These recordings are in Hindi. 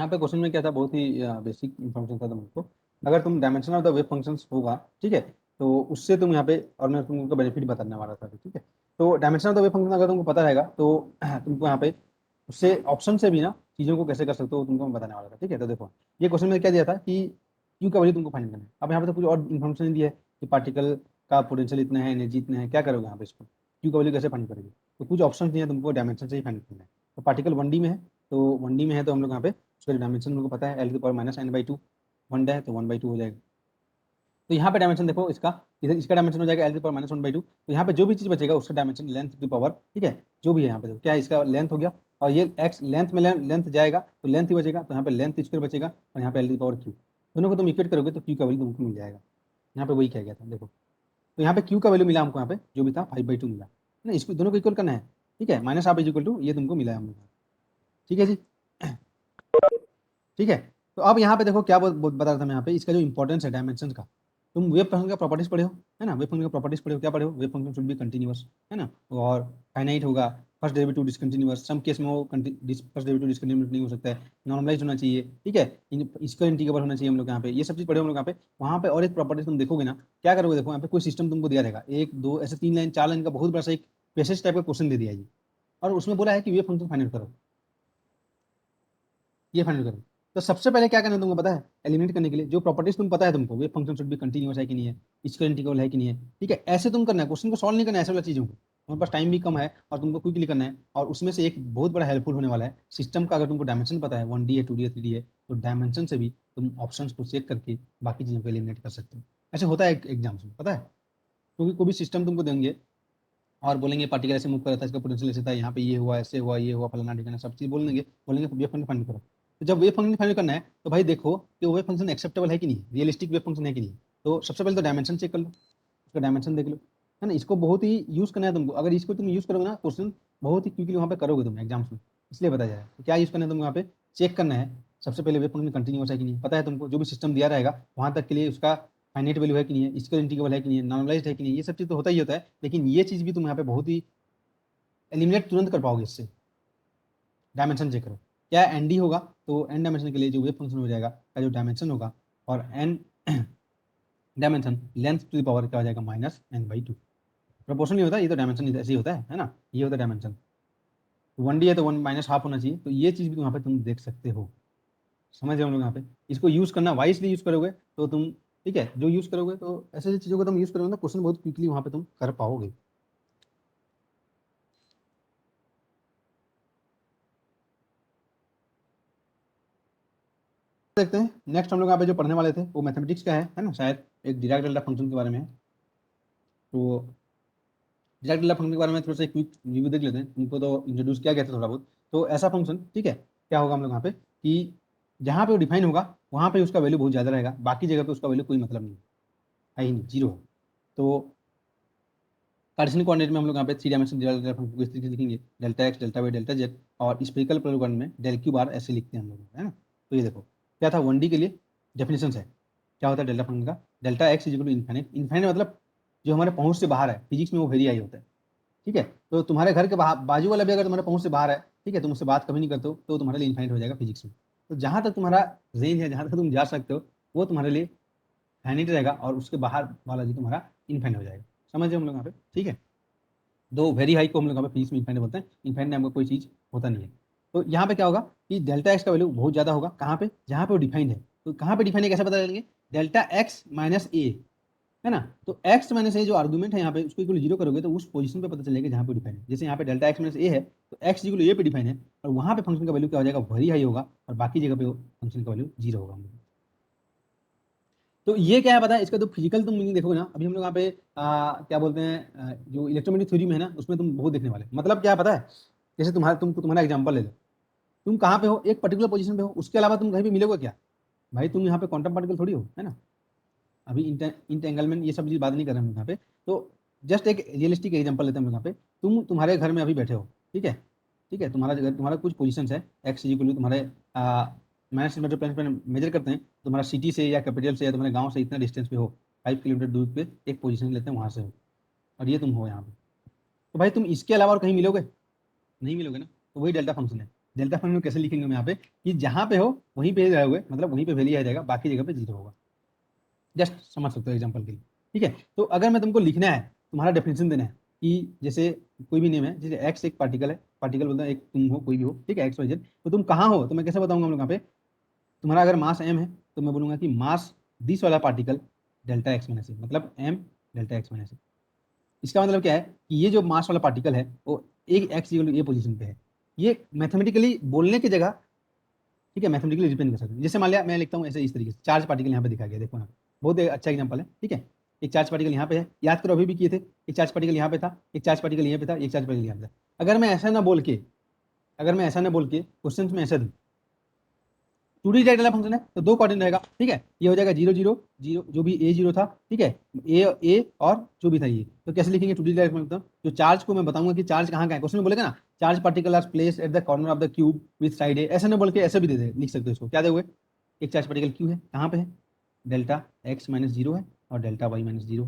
यहाँ पे क्वेश्चन में क्या था, बहुत ही बेसिक इन्फॉर्मेशन था तुमको। अगर तुम dimension of the wave functions होगा, ठीक है, तो उससे तुम यहाँ पे, और मैं तुमको बेनिफिट बताने वाला था, ठीक है। तो dimension of the wave function अगर तुमको पता रहेगा तो तुमको यहाँ पे उससे ऑप्शन से भी ना चीज़ों को कैसे कर सकते हो तुमको मैं बताने वाला था, ठीक है। तो देखो, ये क्वेश्चन में क्या दिया था कि क्यू का वैल्यू तुमको फाइंड करना है। अब यहाँ पे तो कुछ और इन्फॉर्मेशन दी है कि पार्टिकल का पोटेंशियल इतना है, एनर्जी इतना है, क्या करोगे यहाँ पे इसको, क्यू का वैल्यू कैसे फाइंड करेंगे। तो कुछ ऑप्शन दिए हैं तुमको, डायमेंशन से ही फाइंड करना है। तो पार्टिकल 1D में है, तो 1D में है तो हम लोग यहाँ पे उसका डायमेंशन हमको पता है, L⁻⁻n/2, 1 है तो 1/2 हो जाएगा। तो यहाँ पे डायमेंशन देखो इसका, इधर इसका डायमेंशन हो जाएगा L⁻⁻1/2। तो यहाँ पे जो भी चीज बचेगा उसका डायमेंशन लेंथ टू पावर, ठीक है, जो भी है यहाँ पे, तो क्या है, इसका लेंथ हो गया, और ये एक्स लेंथ में लेंथ जाएगा तो लेंथ ही बचेगा, तो यहाँ पे लेंथ स्क्वायर बचेगा, और यहाँ पे L⁻Q, दोनों को तुम इक्वेट करोगे तो Q का वैल्यू तुमको मिल जाएगा। यहाँ पे वही कह गया था देखो। तो यहाँ पे Q का वैल्यू मिला हमको, यहाँ पे जो भी था 5/2 मिला है ना, इसको दोनों को इक्वल करना है, ठीक है, minus half is equal to ये तुमको मिला है हम लोग, ठीक है जी। ठीक है। तो अब यहाँ पे देखो क्या बता रहा था मैं यहाँ पे, इसका जो इंपॉर्टेंस है डायमेंशन का। तुम वेव फंक्शन का प्रॉपर्टीज पढ़े हो, है ना, वेव फंक्शन का प्रॉपर्टीज पढ़े हो, क्या पढ़े हो, wave function should be continuous, है ना, और फाइनाइट होगा, first derivative discontinuous, some case में वो फर्स्ट डेरिवेटिव डिसकंटिन्यूअस नहीं हो सकता है, नॉर्मलाइज होना चाहिए, ठीक है, इसका इंटीग्रेबल होना चाहिए हम लोग यहाँ पे, ये सब चीज पढ़े हम लोग यहाँ पे। वहाँ पे और एक प्रॉपर्टीज तुम देखोगे ना, क्या करोगे, देखो यहाँ पे कोई सिस्टम तुमको दिया रहेगा, एक दो ऐसे 3 लाइन 4 लाइन का बहुत बड़ा सा एक पैसेज टाइप का क्वेश्चन दे दिया है, और उसमें बोला है कि वेव फंक्शन फाइंड करो, ये फाइंड करो। तो सबसे पहले क्या करना है तुमको पता है, एलिमिनेट करने के लिए जो प्रॉपर्टीज तुम पता है तुमको, wave function should B continuous है कि नहीं है, इसका इंटीग्रल है कि नहीं है, ठीक है, ऐसे तुम करना है, क्वेश्चन को सॉल्व नहीं करना है ऐसे वाला चीजों को, तुम्हारे पास टाइम भी कम है और तुमको क्विकली करना है। और उसमें से एक बहुत बड़ा हेल्पफुल होने वाला है सिस्टम का, अगर तुमको डायमेंशन पता है 1D है 2D है 3D है, तो डायमेंशन से भी तुम ऑप्शन को चेक करके बाकी चीजों को एलिमिनेट कर सकते हो। ऐसे होता है एग्जाम्स में, पता है, क्योंकि कोई भी सिस्टम तुमको देंगे और बोलेंगे पार्टिकल ऐसे मूव कर रहा था, इसका पोटेंशियल ऐसे था, यहाँ पे ये हुआ, ऐसे हुआ, ये हुआ, फलाना ठिकाना, सब चीज बोलेंगे, बोलेंगे वेव फंक्शन फाइंड करो। तो जब वेव फंक्शन फाइंड करना है तो भाई देखो कि वेव फंक्शन एक्सेप्टेबल है कि नहीं, रियलिस्टिक वेव फंक्शन है कि नहीं। तो सबसे पहले तो डायमेंशन चेक कर लो, उसका डायमेंशन देख लो, है ना, इसको बहुत ही यूज करना है तुमको। अगर इसको तुम यूज करोगे ना, क्वेश्चन बहुत ही क्विकली वहाँ पे करोगे तुम एग्जाम्स में, इसलिए बताया जाए तो क्या यूज करना है तुमको यहाँ पे, चेक करना है सबसे पहले वेव फंक्शन कंटिन्यूअस है कि नहीं, पता है तुमको, जो भी सिस्टम दिया रहेगा वहाँ तक के लिए उसका फाइनाइट वैल्यू है कि नहीं है, इसका इंटीग्रल है कि नहीं है, नॉर्मलाइज्ड है कि नहीं, ये सब चीज तो होता ही होता है, लेकिन ये चीज भी तुम यहाँ पे बहुत ही एलिमिनेट तुरंत कर पाओगे इससे। डायमेंशन चेक करो, क्या एन डी होगा, तो एन डायमेंशन के लिए जो वेव फंक्शन हो जाएगा का जो डायमेंशन होगा, और n dimension length to the power क्या हो जाएगा, -n/2। प्रोपोर्शनली होता है ये, तो डायमेंशन ऐसे ही होता है ना, ये होता है डायमेंशन। 1D है तो 1 माइनस हाफ होना चाहिए, तो ये चीज भी वहाँ पे तुम देख सकते हो। समझ रहे हम लोग यहाँ पे, इसको यूज करना वाइसली यूज करोगे तो तुम, ठीक है, जो यूज करोगे तो ऐसे ऐसी चीजों को तुम यूज करोगे ना, क्वेश्चन बहुत क्विकली वहाँ पे तुम कर पाओगे। देखते हैं नेक्स्ट हम लोग यहाँ पे जो पढ़ने वाले थे वो मैथमेटिक्स का है ना, शायद एक डिराक डेल्टा फंक्शन के बारे में है। तो डिराक डेल्टा फंक्शन के बारे में थोड़ा सा क्विक रिव्यू देख लेते हैं, उनको तो इंट्रोड्यूस किया गया था थोड़ा बहुत। तो ऐसा फंक्शन, ठीक है, क्या होगा हम लोग यहाँ पे कि जहाँ पे वो डिफाइन होगा वहाँ पे उसका वैल्यू बहुत ज़्यादा रहेगा, बाकी जगह पे उसका वैल्यू कोई मतलब नहीं है ही नहीं, जीरो है। तो कार्टेशियन कोऑर्डिनेट में हम लोग यहाँ पे 3 डायमेंशन डेल्टा फंक्शन को इस तरीके से लिखेंगे, delta x delta y delta z, और स्पेरिकल पोलैरिटी में डेल क्यू बार ऐसे लिखते हैं हम लोग, है ना। तो ये देखो क्या था, 1D के लिए डेफिनेशन है, क्या होता है डेल्टा फंक्शन का, delta x is equal to infinite, infinite मतलब जो हमारे पहुंच से बाहर है, फिजिक्स में वो वेरी हाई होता है, ठीक है। तो तुम्हारे घर के बाजू वाला भी अगर तुम्हारे पहुंच से बाहर है, ठीक है, तुम उससे बात कभी नहीं करते हो, तो तुम्हारे लिए इनफाइनाइट हो जाएगा फिजिक्स में। तो जहां तक तुम्हारा रेंज है, जहां तक तुम जा सकते हो, वो तुम्हारे लिए फाइनाइट रहेगा, और उसके बाहर वाला जो तुम्हारा इनफाइनाइट हो जाएगा। समझ हम लोग यहाँ पे, ठीक है। दो वेरी हाई को हम लोग यहाँ पे फिजिक्स में इनफाइनाइट बोलते हैं, इनफाइनाइट नाम का कोई चीज होता नहीं है। तो यहाँ पे क्या होगा कि डेल्टा एक्स का वैल्यू बहुत ज्यादा होगा, कहाँ पे, जहाँ पे वो डिफाइंड है। तो कहाँ पे डिफाइंड है कैसे पता चलेंगे, डेल्टा एक्स माइनस ए, है ना। तो एक्स माइनस ए जो आर्गुमेंट है यहाँ पे, उसको इक्वल जीरो करोगे तो उस पोजीशन पे पता चलेगा जहाँ पे डिफाइन है। जैसे यहाँ पे डेल्टा एक्स माइनस ए है, तो एक्स इक्वल ए पे डिफाइन है, और वहाँ पे फंक्शन का वैल्यू क्या हो जाएगा, वेरी हाई होगा, और बाकी जगह पे फंक्शन का वैल्यू जीरो होगा। तो ये क्या है पता है, इसका तो फिजिकल तुम मीनिंग देखोगे ना, अभी हम लोग यहाँ पे क्या बोलते हैं, जो इलेक्ट्रोमैग्नेटिक थ्योरी में है ना, उसमें तुम बहुत देखने वाले, मतलब क्या है पता है, जैसे तुम्हारा एग्जांपल ले लो, तुम कहाँ पे हो, एक पर्टिकुलर पोजीशन पे हो, उसके अलावा तुम कहीं भी मिलोगे क्या, भाई तुम यहाँ पे क्वांटम पार्टिकल थोड़ी हो, है ना। अभी इंटेंगलमेंट ये सब चीज बात नहीं कर रहे हम यहाँ पे। तो जस्ट एक रियलिस्टिक एग्जांपल लेते हैं हम यहाँ पे, तुम्हारे घर में अभी बैठे हो, ठीक है, ठीक है, तुम्हारा कुछ पोजीशन है, एक्स इक्वल टू तुम्हारे माइनस मीटर प्लान पे मेजर करते हैं, तुम्हारा सिटी से या कैपिटल से या तुम्हारे गांव से इतना डिस्टेंस पे हो, 5 किलोमीटर दूर पे एक पोजीशन लेते हैं, वहां से हो, और ये तुम हो यहाँ पे। तो भाई तुम इसके अलावा और कहीं मिलोगे, नहीं मिलोगे ना, तो वही डेल्टा फंक्शन है। डेल्टा फंक्शन को कैसे लिखेंगे हम यहाँ पे कि जहाँ पे हो वहीं पे रहोगे, मतलब वहीं पे वैल्यू आ जाएगा, बाकी जगह पे जीरो होगा। जस्ट समझ सकते हो एग्जाम्पल के लिए, ठीक है। तो अगर मैं तुमको लिखना है, तुम्हारा डेफिनेशन देना है कि जैसे कोई भी नेम है, जैसे एक्स एक पार्टिकल है, पार्टिकल बोलता है एक तुम हो, कोई भी हो, ठीक है, एक्स वाई जेड, तो तुम कहाँ हो, तो मैं कैसे बताऊंगा हम लोग यहाँ पे, तुम्हारा अगर मास एम है तो मैं बोलूंगा कि मास दिस वाला पार्टिकल डेल्टा एक्स माइनस ए, मतलब एम डेल्टा एक्स माइनस ए। इसका मतलब क्या है कि ये जो मास वाला पार्टिकल है वो एक एक्स ये पोजीशन पे है। ये मैथमेटिकली बोलने की जगह, ठीक है, मैथमेटिकली रिप्रेजेंट कर सकते हैं। जैसे मान लिया मैं लिखता हूँ ऐसे इस तरीके से, चार्ज पार्टिकल यहाँ पे दिखा गया, देखो ना, बहुत अच्छा एग्जाम्पल है, ठीक है। एक चार्ज पार्टिकल यहाँ पे है, याद करो अभी भी किए थे, एक चार्ज पार्टिकल यहाँ पे था, एक चार्ज पार्टिकल यहाँ पे था, एक चार्ज पार्टिकल यहाँ पे था। अगर मैं ऐसा ना बोल के, अगर मैं ऐसा ना बोल के क्वेश्चन में ऐसा दूँ, 2D डायरेक्ट वाला फंक्शन है तो दो कोऑर्डिनेट रहेगा, ठीक है, ये हो जाएगा 0 0 0, जो भी ए जीरो था, ठीक है, ए और जो भी था ये, तो कैसे लिखेंगे 2D डायरेक्ट मतलब, जो चार्ज को मैं बताऊंगा कि चार्ज कहाँ का है, क्वेश्चन में बोलेगा ना, charge particle are placed at the corner of the cube with side A, ऐसे ना बोल के ऐसे भी दे दे, लिख सकते हो इसको, क्या दोगे, एक चार्ज पार्टिकल क्यू है, कहाँ पे है, डेल्टा एक्स माइनस जीरो है और delta y minus zero,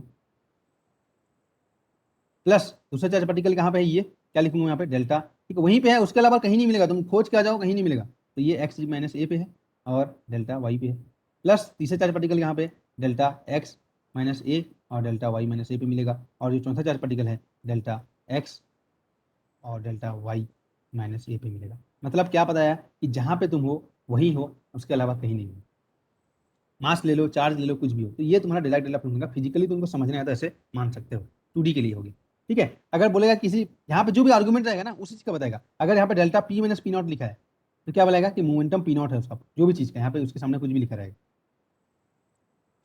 plus दूसरा चार्ज पार्टिकल कहाँ पे है, ये क्या लिखूंगा यहाँ पे, डेल्टा, ठीक है, वहीं पे है, उसके अलावा कहीं नहीं मिलेगा, तुम खोज के आ जाओ कहीं नहीं मिलेगा, तो ये एक्स माइनस ए पे है और डेल्टा वाई पे है, प्लस तीसरा चार्ज पार्टिकल यहाँ पे डेल्टा एक्स माइनस ए और डेल्टा वाई माइनस ए पे मिलेगा, और जो चौथा चार्ज पार्टिकल है डेल्टा एक्स और डेल्टा वाई माइनस ए पे मिलेगा। मतलब क्या पता है कि जहाँ पे तुम हो वही हो, उसके अलावा कहीं नहीं हो, मास ले लो, चार्ज ले लो, कुछ भी हो, तो ये तुम्हारा डायरेक्ट डेवलपमेंट होगा। फिजिकली तुमको समझना है तो ऐसे मान सकते हो, 2D के लिए होगी, ठीक है। अगर बोलेगा किसी, यहाँ पे जो भी आर्गुमेंट रहेगा ना उसी चीज का बताएगा, अगर यहाँ पे delta P minus P not लिखा है तो क्या बोलेगा कि मोमेंटम पी नॉट है उसका, जो भी चीज का यहाँ पे उसके सामने कुछ भी लिखा रहेगा।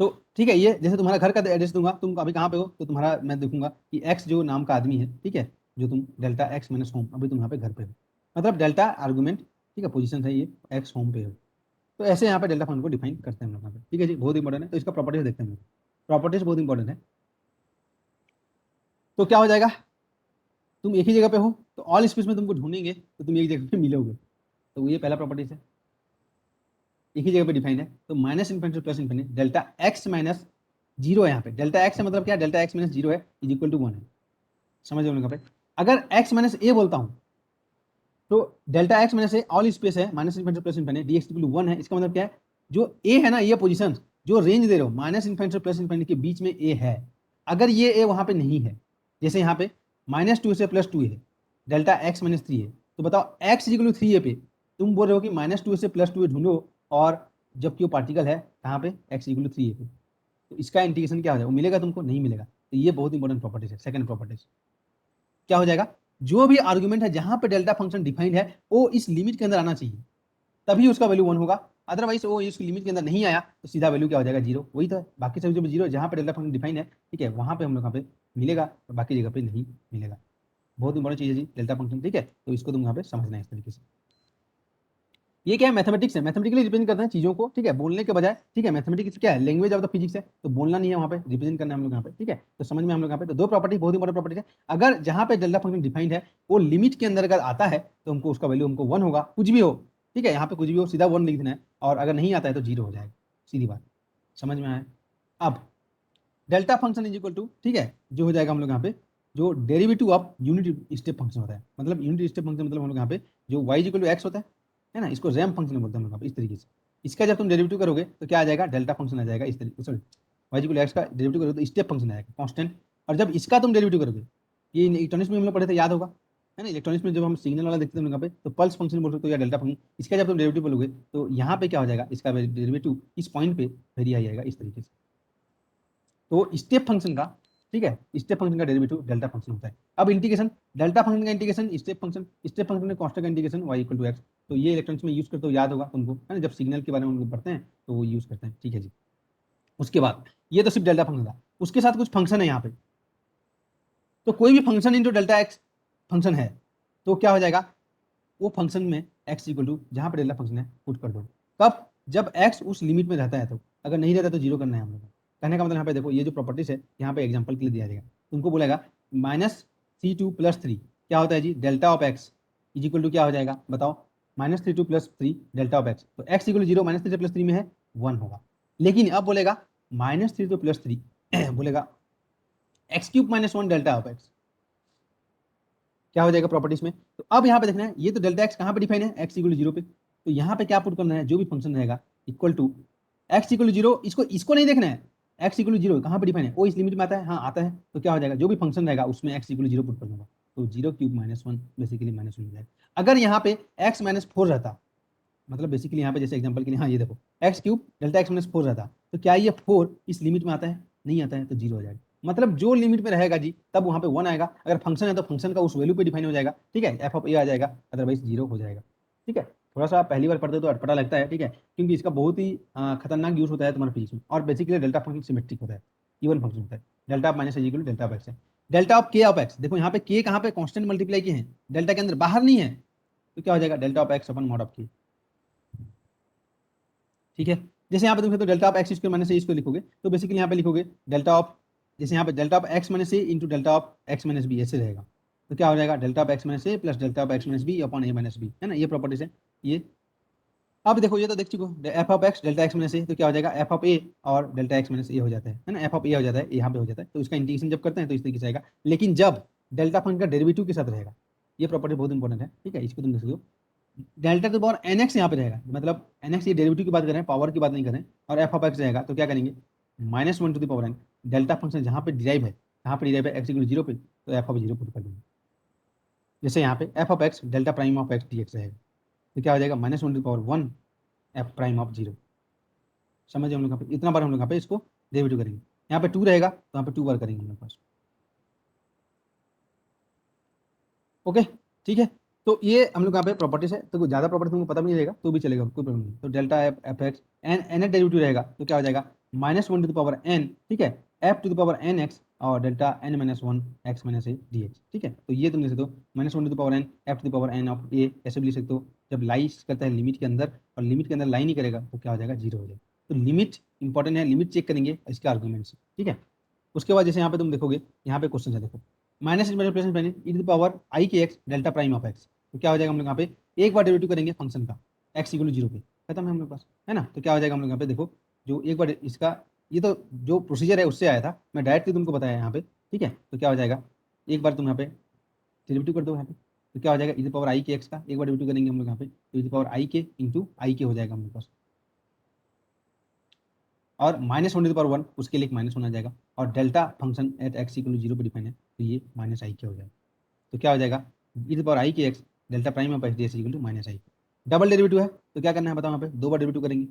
तो ठीक है, ये जैसे तुम्हारा घर का एड्रेस दूंगा, तुम अभी कहाँ पे हो, तो तुम्हारा मैं देखूंगा कि एक्स जो नाम का आदमी है, ठीक है, जो तुम डेल्टा एक्स माइनस होम, अभी तुम यहाँ पे घर पे हो, मतलब डेल्टा आर्गुमेंट, ठीक है, पोजीशन है ये, एक्स होम पे हो। तो ऐसे यहाँ पे डेल्टा फंक्शन को डिफाइन करते हैं हम लोग यहाँ पे, ठीक है जी, बहुत इंपॉर्टेंट है। तो इसका प्रॉपर्टीज देखते हैं हम लोग, प्रॉपर्टीज बहुत इंपॉर्टेंट है। तो क्या हो जाएगा, तुम एक ही जगह पे हो तो ऑल स्पेस में तुमको ढूंढेंगे तो तुम एक जगह पे मिलोगे, तो ये पहला प्रॉपर्टीज है, एक ही जगह पे डिफाइंड है। तो minus infinity plus infinity, delta x minus zero है यहाँ पे, डेल्टा एक्स मतलब क्या, डेल्टा एक्स माइनस जीरो है इज इक्वल टू 1 है, समझ रहे हो यहाँ पे। अगर एक्स माइनस ए बोलता हूँ तो delta x minus a all space है, minus infinity plus infinity d x equal to 1 है। इसका मतलब क्या है, जो ए है ना, ये पोजीशन जो रेंज दे रहे हो माइनस इन्फिनिटी प्लस इन्फिनिटी के बीच में ए है, अगर ये ए वहां पे नहीं है, जैसे यहाँ पे -2 से +2 है, डेल्टा एक्स माइनस 3 है, तो बताओ एक्स इक्वल टू 3 ए पे तुम बोल रहे हो कि -2 से +2 ढूंढो, और जबकि वो पार्टिकल है कहाँ पे, एक्स इक्वल टू 3 ए पे, तो इसका इंटीग्रेशन क्या हो जाएगा, वो मिलेगा तुमको, नहीं मिलेगा। तो ये बहुत इंपॉर्टेंट प्रॉपर्टीज है। सेकंड प्रॉपर्टीज क्या हो जाएगा, जो भी आर्गुमेंट है जहां पे डेल्टा फंक्शन डिफाइंड है वो इस लिमिट के अंदर आना चाहिए, तभी उसका वैल्यू 1 होगा, अदरवाइज वो इस लिमिट के अंदर नहीं आया तो सीधा वैल्यू क्या हो जाएगा, जीरो। वही तो है, बाकी सब जो जीरो जहां पे डेल्टा फंक्शन डिफाइंड है, ठीक है, वहां पे हम लोग यहाँ पे मिलेगा, और बाकी जगह पे नहीं मिलेगा। बहुत इंपॉर्टेंट चीज है जी डेल्टा फंक्शन, ठीक है, तो इसको तुम यहाँ पे समझना है इस तरीके से। ये क्या है, मैथमेटिक्स है, मैथमेटिकली रिप्रेजेंट करते हैं चीजों को, ठीक है, बोलने के बजाय, ठीक है, मैथमेटिक्स क्या है, लैंग्वेज ऑफ द फिजिक्स है, तो बोलना नहीं है वहाँ पे, रिप्रेजेंट करना है हम लोग यहाँ पे, ठीक है, तो समझ में हम लोग यहाँ पे। तो दो प्रॉपर्टी बहुत इंपॉर्टेंट प्रॉपर्टी है, अगर जहाँ पे डेल्टा फंक्शन डिफाइंड है वो लिमिट के अंदर अगर आता है तो हमको उसका वैल्यू हमको 1 होगा, कुछ भी हो, ठीक है, यहाँ पे कुछ भी हो सीधा 1 लिख देना है, और अगर नहीं आता है तो जीरो हो जाएगा, सीधी बात, समझ में आया। अब delta function is equal to, ठीक है, जो हो जाएगा हम लोग यहाँ पे, जो derivative of unit step function होता है, मतलब यूनिट स्टेप फंक्शन मतलब हम लोग यहाँ पे जो y इक्वल टू एक्स होता है ना, इसको रैम्प फंक्शन बोलते हैं हम लोग इस तरीके से। इसका जब तुम डेरिवेटिव करोगे तो क्या आ जाएगा, डेल्टा फंक्शन आ जाएगा इस तरीके, sorry, y equal to x का डेरिवेटिव करोगे तो स्टेप फंक्शन आएगा कांस्टेंट, और जब इसका तुम डेरिवेटिव करोगे, ये इलेक्ट्रॉनिक्स में हम लोग पढ़े थे, याद होगा, है ना, इलेक्ट्रॉनिक्स में जब हम सिग्नल वाला देखते थे हम लोग यहाँ पे, तो पल्स फंक्शन बोल सकते हो या डेल्टा फंक्शन, इसका जब तुम डेरिवेटिव बोलोगे तो यहाँ पे क्या हो जाएगा, इसका डेरिवेटिव इस पॉइंट पे वेरी आ जाएगा इस तरीके से। तो स्टेप फंक्शन का, ठीक है, स्टेप फंक्शन का डेरिवेटिव डेल्टा फंक्शन होता है। अब इंटीग्रेशन, डेल्टा फंक्शन का integration step function, step function में कांस्टेंट का integration y equal to x, तो ये इलेक्ट्रॉनिक्स में यूज करते हो, याद होगा तुमको, है ना, जब सिग्नल के बारे में हम लोग पढ़ते हैं तो वो यूज करते हैं, ठीक है जी। उसके बाद ये तो सिर्फ डेल्टा फंक्शन था, उसके साथ कुछ फंक्शन है यहाँ पे, तो कोई भी function into delta x function है तो क्या हो जाएगा, वो फंक्शन में एक्स इक्वल टू जहाँ पे डेल्टा फंक्शन है पुट कर दो, कब, जब एक्स उस लिमिट में रहता है, तो अगर नहीं रहता तो जीरो करना है हम लोग को। कहने का मतलब यहाँ पे देखो, ये जो प्रॉपर्टीज है यहाँ पे एग्जांपल के लिए दिया जाएगा, तुमको बोलेगा -c2 + 3 क्या होता है जी, delta of X is equal to क्या हो जाएगा बताओ, -3 + 3 डेल्टा ऑफ एक्स, तो एक्स इक्वल टू जीरो, -3 से +3 में है 1 होगा। लेकिन अब बोलेगा -3 to +3 बोलेगा x³ - 1 डेल्टा ऑफ एक्स, क्या हो जाएगा प्रॉपर्टीज में। तो अब यहाँ पे देखना है, ये तो डेल्टा एक्स कहाँ पे डिफाइन है, एक्स इक्वल 0 पे। तो यहाँ पे क्या पुट करना है, जो भी फंक्शन रहेगा इक्वल टू एक्स इक्वल 0, इसको इसको नहीं देखना है, एक्स इक्वल 0 कहाँ पे डिफाइन है, वो इस लिमिट में आता है, हाँ आता है। तो क्या हो जाएगा, जो भी फंक्शन रहेगा उसमें एक्स इक्वल 0 पुट कर दूंगा, तो 0³ -1 बेसिकली -1 हो जाएगा। अगर यहाँ पे x -4 रहता, मतलब बेसिकली यहाँ पे जैसे एग्जांपल के लिए, हाँ ये देखो x³ डेल्टा x -4 रहता, तो क्या ये 4 इस लिमिट में आता है, नहीं आता है, तो 0 हो जाएगा। मतलब जो लिमिट में रहेगा जी तब वहाँ पे 1 आएगा, अगर फंक्शन है तो फंक्शन का उस वैल्यू पे डिफाइन हो जाएगा, ठीक है, एफ ऑफ ए आ जाएगा, अदरवाइज 0 हो जाएगा। ठीक है, थोड़ा सा पहली बार पढ़ते तो अटपटा लगता है, ठीक है, क्योंकि इसका बहुत ही खतरनाक यूज होता है तुम्हारे फिजिक्स में। और बेसिकली डेल्टा फंक्शन सिमेट्रिक होता है, इवन फंक्शन होता है, delta minus is equal to delta of x है। Delta of k of x, देखो यहाँ पे के कहाँ पे कांस्टेंट मल्टीप्लाई किए हैं, डेल्टा के अंदर, बाहर नहीं है, तो क्या हो जाएगा, delta of x upon mod of के। ठीक है, जैसे यहाँ पे तुम तो delta of x square minus A square लिखोगे, तो बेसिकली यहाँ पे लिखोगे डेल्टा ऑफ, जैसे यहाँ पे delta of x minus a into delta of x minus b, ऐसे रहेगा। तो क्या हो जाएगा, delta of x minus A plus delta of x minus B upon A minus b, है ना, ये प्रॉपर्टीज है ये। अब देखो ये तो देख चुको, F of x delta x minus A, तो क्या हो जाएगा, एफ ऑफ ए और डेल्टा एक्स माइनस ए हो जाता है ना, एफ ऑफ ए हो जाता है, यहाँ पे हो जाता है, तो इसका इंटीग्रेशन जब करते हैं तो इस तरीके से आएगा। लेकिन जब डेल्टा फंक्शन का डेरिवेटिव के साथ रहेगा, ये प्रॉपर्टी बहुत इंपॉर्टेंट है, ठीक है, इसको तुम देख लो, delta to power N X यहाँ पे रहेगा, मतलब एन एक्स, ये डेरिवेटिव की बात कर रहे हैं, पावर की बात नहीं कर रहे हैं, और एफ ऑफ एक्स रहेगा, तो क्या करेंगे, -1 to the power n, delta function जहाँ पे डिराइव है, जहाँ पे डिराइव है एक्स इक्वल 0 पे, तो एफ ऑफ 0 पुट कर देंगे। जैसे यहाँ पे f of x delta prime of x d x रहेगा, तो क्या हो जाएगा, -1 to the power 1 f prime of 0। समझे हम लोग यहाँ पे, इतना बार हम लोग यहाँ पे इसको डेरिवेटिव करेंगे। यहाँ पे 2 रहेगा तो यहाँ पे 2 बार करेंगे हम लोग पास। ओके, ठीक है, तो ये हम लोग यहाँ पे प्रॉपर्टीज है, तो कोई ज़्यादा प्रॉपर्टी तुमको पता भी नहीं रहेगा तो भी चलेगा, कोई प्रॉब्लम नहीं। तो delta f f x n n h derivative रहेगा, तो क्या हो जाएगा, -1 टू द पावर एन, ठीक है, F to the power N X और delta N minus 1 X minus A D X. ठीक है, तो ये तुम लिख सकते हो -1 to the power N F to the power N of A, ऐसे भी लिख सकते हो। जब लाइस करता है लिमिट के अंदर और लिमिट के अंदर लाई नहीं करेगा तो क्या हो जाएगा, 0 हो जाएगा। तो लिमिट इंपॉर्टेंट है, लिमिट चेक करेंगे इसके आर्गूमेंट से, ठीक है। उसके बाद जैसे यहाँ पे तुम देखोगे, यहाँ पे क्वेश्चन है, देखो माइनस मल्टीप्लिकेशन पहले ई to the power i k x delta prime of x, तो क्या हो जाएगा, हम लोग यहाँ पे एक बार डेरिवेटिव करेंगे फंक्शन का एक्स इक्वल 0 पे, खत्म है हम लोग पास, है ना। तो क्या हो जाएगा, हम लोग यहाँ पे देखो, जो एक बार इसका, ये तो जो प्रोसीजर है उससे आया था, मैं डायरेक्टली तुमको बताया यहाँ पे, ठीक है। तो क्या हो जाएगा, एक बार तुम यहाँ पे डेरिवेटिव कर दो यहाँ पे, तो क्या हो जाएगा, ई two power i k x का एक बार डेरिवेटिव करेंगे हम लोग यहाँ पे, तो ई टू पावर आई के इंटू आई के हो जाएगा हम लोग पास, और -1 टू द पावर 1 उसके लिए एक -1 आ जाएगा, और delta function at x equal 0 पे डिफाइन है, तो ये माइनस आई के हो जाएगा। तो क्या हो जाएगा, ई two power i k x delta prime of x d x equal to minus i. Double derivative है तो क्या करना है बताओ, यहाँ पे 2 बार डेरिवेटिव करेंगे,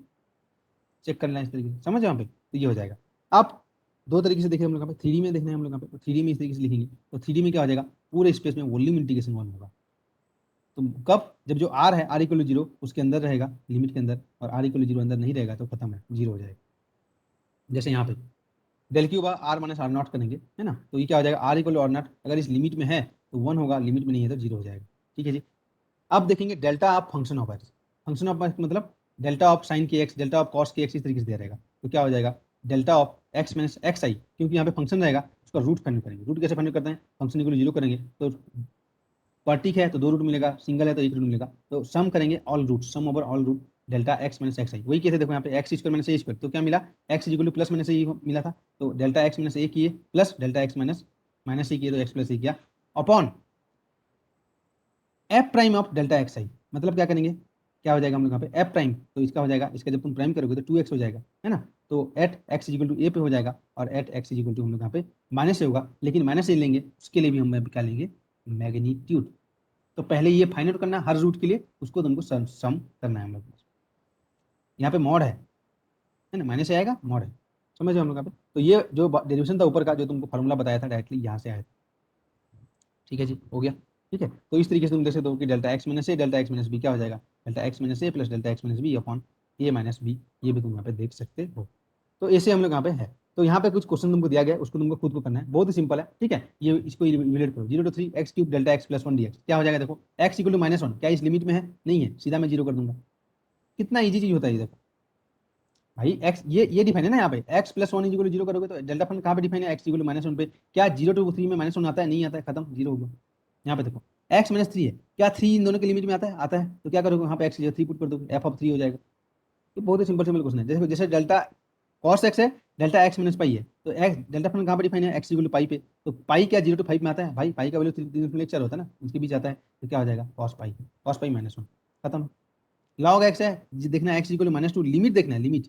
चेक करना है इस तरीके से, समझ यहाँ पे, तो ये हो जाएगा। अब दो तरीके से देखिए हम लोग यहाँ पे, 3D में देखना है हम लोग यहाँ पे, तो 3D में इस तरीके से लिखेंगे, तो 3D में क्या हो जाएगा, पूरे स्पेस में वॉल्यूम इंटीग्रेशन 1 होगा। तो कब, जब जो आर है आर इक्वल 0 उसके अंदर रहेगा लिमिट के अंदर, और आर इक्वल 0 अंदर नहीं रहेगा तो खत्म है, 0 हो जाएगा। जैसे यहाँ पे del cube r minus r naught करेंगे, है ना, तो ये क्या हो जाएगा, आर इक्वल आर नॉट, अगर इस लिमिट में है तो 1 होगा, लिमिट में नहीं है तो 0 हो जाएगा। ठीक है जी। अब देखेंगे delta of function of X, function of X मतलब डेल्टा ऑफ साइन के एक्स, डेल्टा ऑफ कॉस के एक्स, इस तरीके से दे रहेगा, तो क्या हो जाएगा, delta of x minus X I, क्योंकि यहाँ पे फंक्शन रहेगा उसका रूट फाइंड करेंगे। रूट कैसे फाइंड करते हैं, फंक्शन इक्वल 0 करेंगे तो पार्टिक है तो 2 रूट मिलेगा, सिंगल है तो 1 रूट मिलेगा, तो सम करेंगे all root, sum over all root delta x minus X I. वही कैसे, देखो यहाँ पे X square minus A square, तो क्या मिला, X equal to plus minus A मिला था, तो डेल्टा एक्स माइनस ए किए plus delta x minus minus A किए, तो एक्स प्लस ए किया upon F prime of delta X I. मतलब क्या करेंगे, क्या हो जाएगा हम लोग यहाँ पे एफ प्राइम, तो इसका हो जाएगा, इसका जब तुम प्राइम करोगे तो 2x हो जाएगा, है ना, तो एट एक्स इक्वल टू ए पे हो जाएगा, और एट एक्स इक्वल टू हम लोग यहाँ पे माइनस से होगा, लेकिन माइनस से लेंगे उसके लिए भी हम क्या लेंगे, मैग्नीट्यूड। तो पहले ये फाइंड आउट करना हर रूट के लिए, उसको तुमको सम करना है हम लोग। यहाँ पे मॉड है ना, माइनस से आएगा मॉड है, समझो हम लोग यहाँ पे। तो ये जो डेरिवेशन था ऊपर का, जो तुमको फॉर्मूला बताया था डायरेक्टली यहाँ से आया था। ठीक है जी, हो गया। ठीक है, तो इस तरीके से तुम देख सकते हो कि delta x minus A delta x minus B क्या हो जाएगा, डेल्टा एक्स माइनस ए plus delta x minus B upon ए माइनस बी, ये भी तुम यहाँ पे देख सकते हो। तो ऐसे हम लोग यहाँ पे है। तो यहाँ पे कुछ क्वेश्चन तुमको दिया गया है, उसको तुमको खुद को करना है, बहुत ही सिंपल है। ठीक है, ये इसको इवेल्यूएट करो, 0 to 3 x cube delta x plus 1 D x, क्या हो जाएगा, देखो एक्स इक्वल टू -1, क्या इस लिमिट में है, नहीं है, सीधा मैं 0 कर दूंगा। कितना ईजी चीज होता है ये, देखो भाई एक्स, ये डिफाइन है ना यहाँ पे, एक्स प्लस 1 इक्वल 0 करोगे तो डेल्टा फंक्शन कहाँ पे डिफाइन है, एक्स इक्वल -1 पे, क्या 0 to 3 में -1 आता है, नहीं आता है, खत्म, 0 हो गया। यहाँ पे देखो एक्स माइनस 3 है, क्या 3 इन दोनों के लिमिट में आता है, आता है, तो क्या करोगे, यहाँ पे एक्स 3 पुट कर दोगे, एफ ऑफ 3 हो जाएगा। ये बहुत ही सिंपल सिंपल क्वेश्चन है। जैसे जैसे डेल्टा कॉस एक्स है, डेल्टा एक्स माइनस पाई है, तो एक्स डेल्टा फंक्शन कहाँ पर डिफाइन है, एक्स इक्वल टू पाई पे, तो पाई क्या 0 to 5 में आता है भाई, पाई का वैल्यू 3 होता है ना, इसके बीच आता है, तो क्या हो जाएगा कॉस पाई माइनस 1, खत्म। लॉग एक्स है, देखना है एक्स इक्वल टू -2, लिमिट देखना है लिमिट,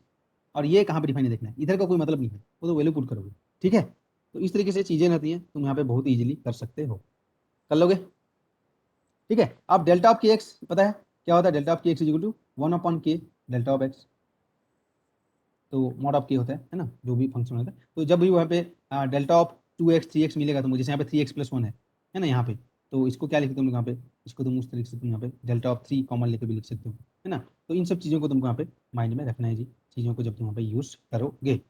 और ये कहाँ पे डिफाइन है देखना है, इधर का कोई मतलब नहीं है, वो तो वैल्यू पुट करोगे, ठीक है। तो इस तरीके से चीजें रहती हैं, तुम यहाँ पे बहुत इजीली कर सकते हो, कर लोगे, ठीक है। अब डेल्टा ऑफ के एक्स पता है क्या होता है, delta of k x equal to 1/k delta of x, तो मॉड ऑफ के होता है ना, जो भी फंक्शन होता है, तो जब भी वहाँ पे डेल्टा ऑफ 2x 3x मिलेगा, तो मुझे यहाँ पे 3x + 1 है ना यहाँ पे, तो इसको क्या लिखते हो तुम लोग यहाँ पे, इसको तुम उस तरीके से तुम यहाँ पे डेल्टा ऑफ 3 कॉमन लेके भी लिख सकते हो, है ना। तो इन सब चीज़ों को तुमको यहाँ पे माइंड में रखना है जी, चीज़ों को जब तुम यहाँ पे यूज करोगे,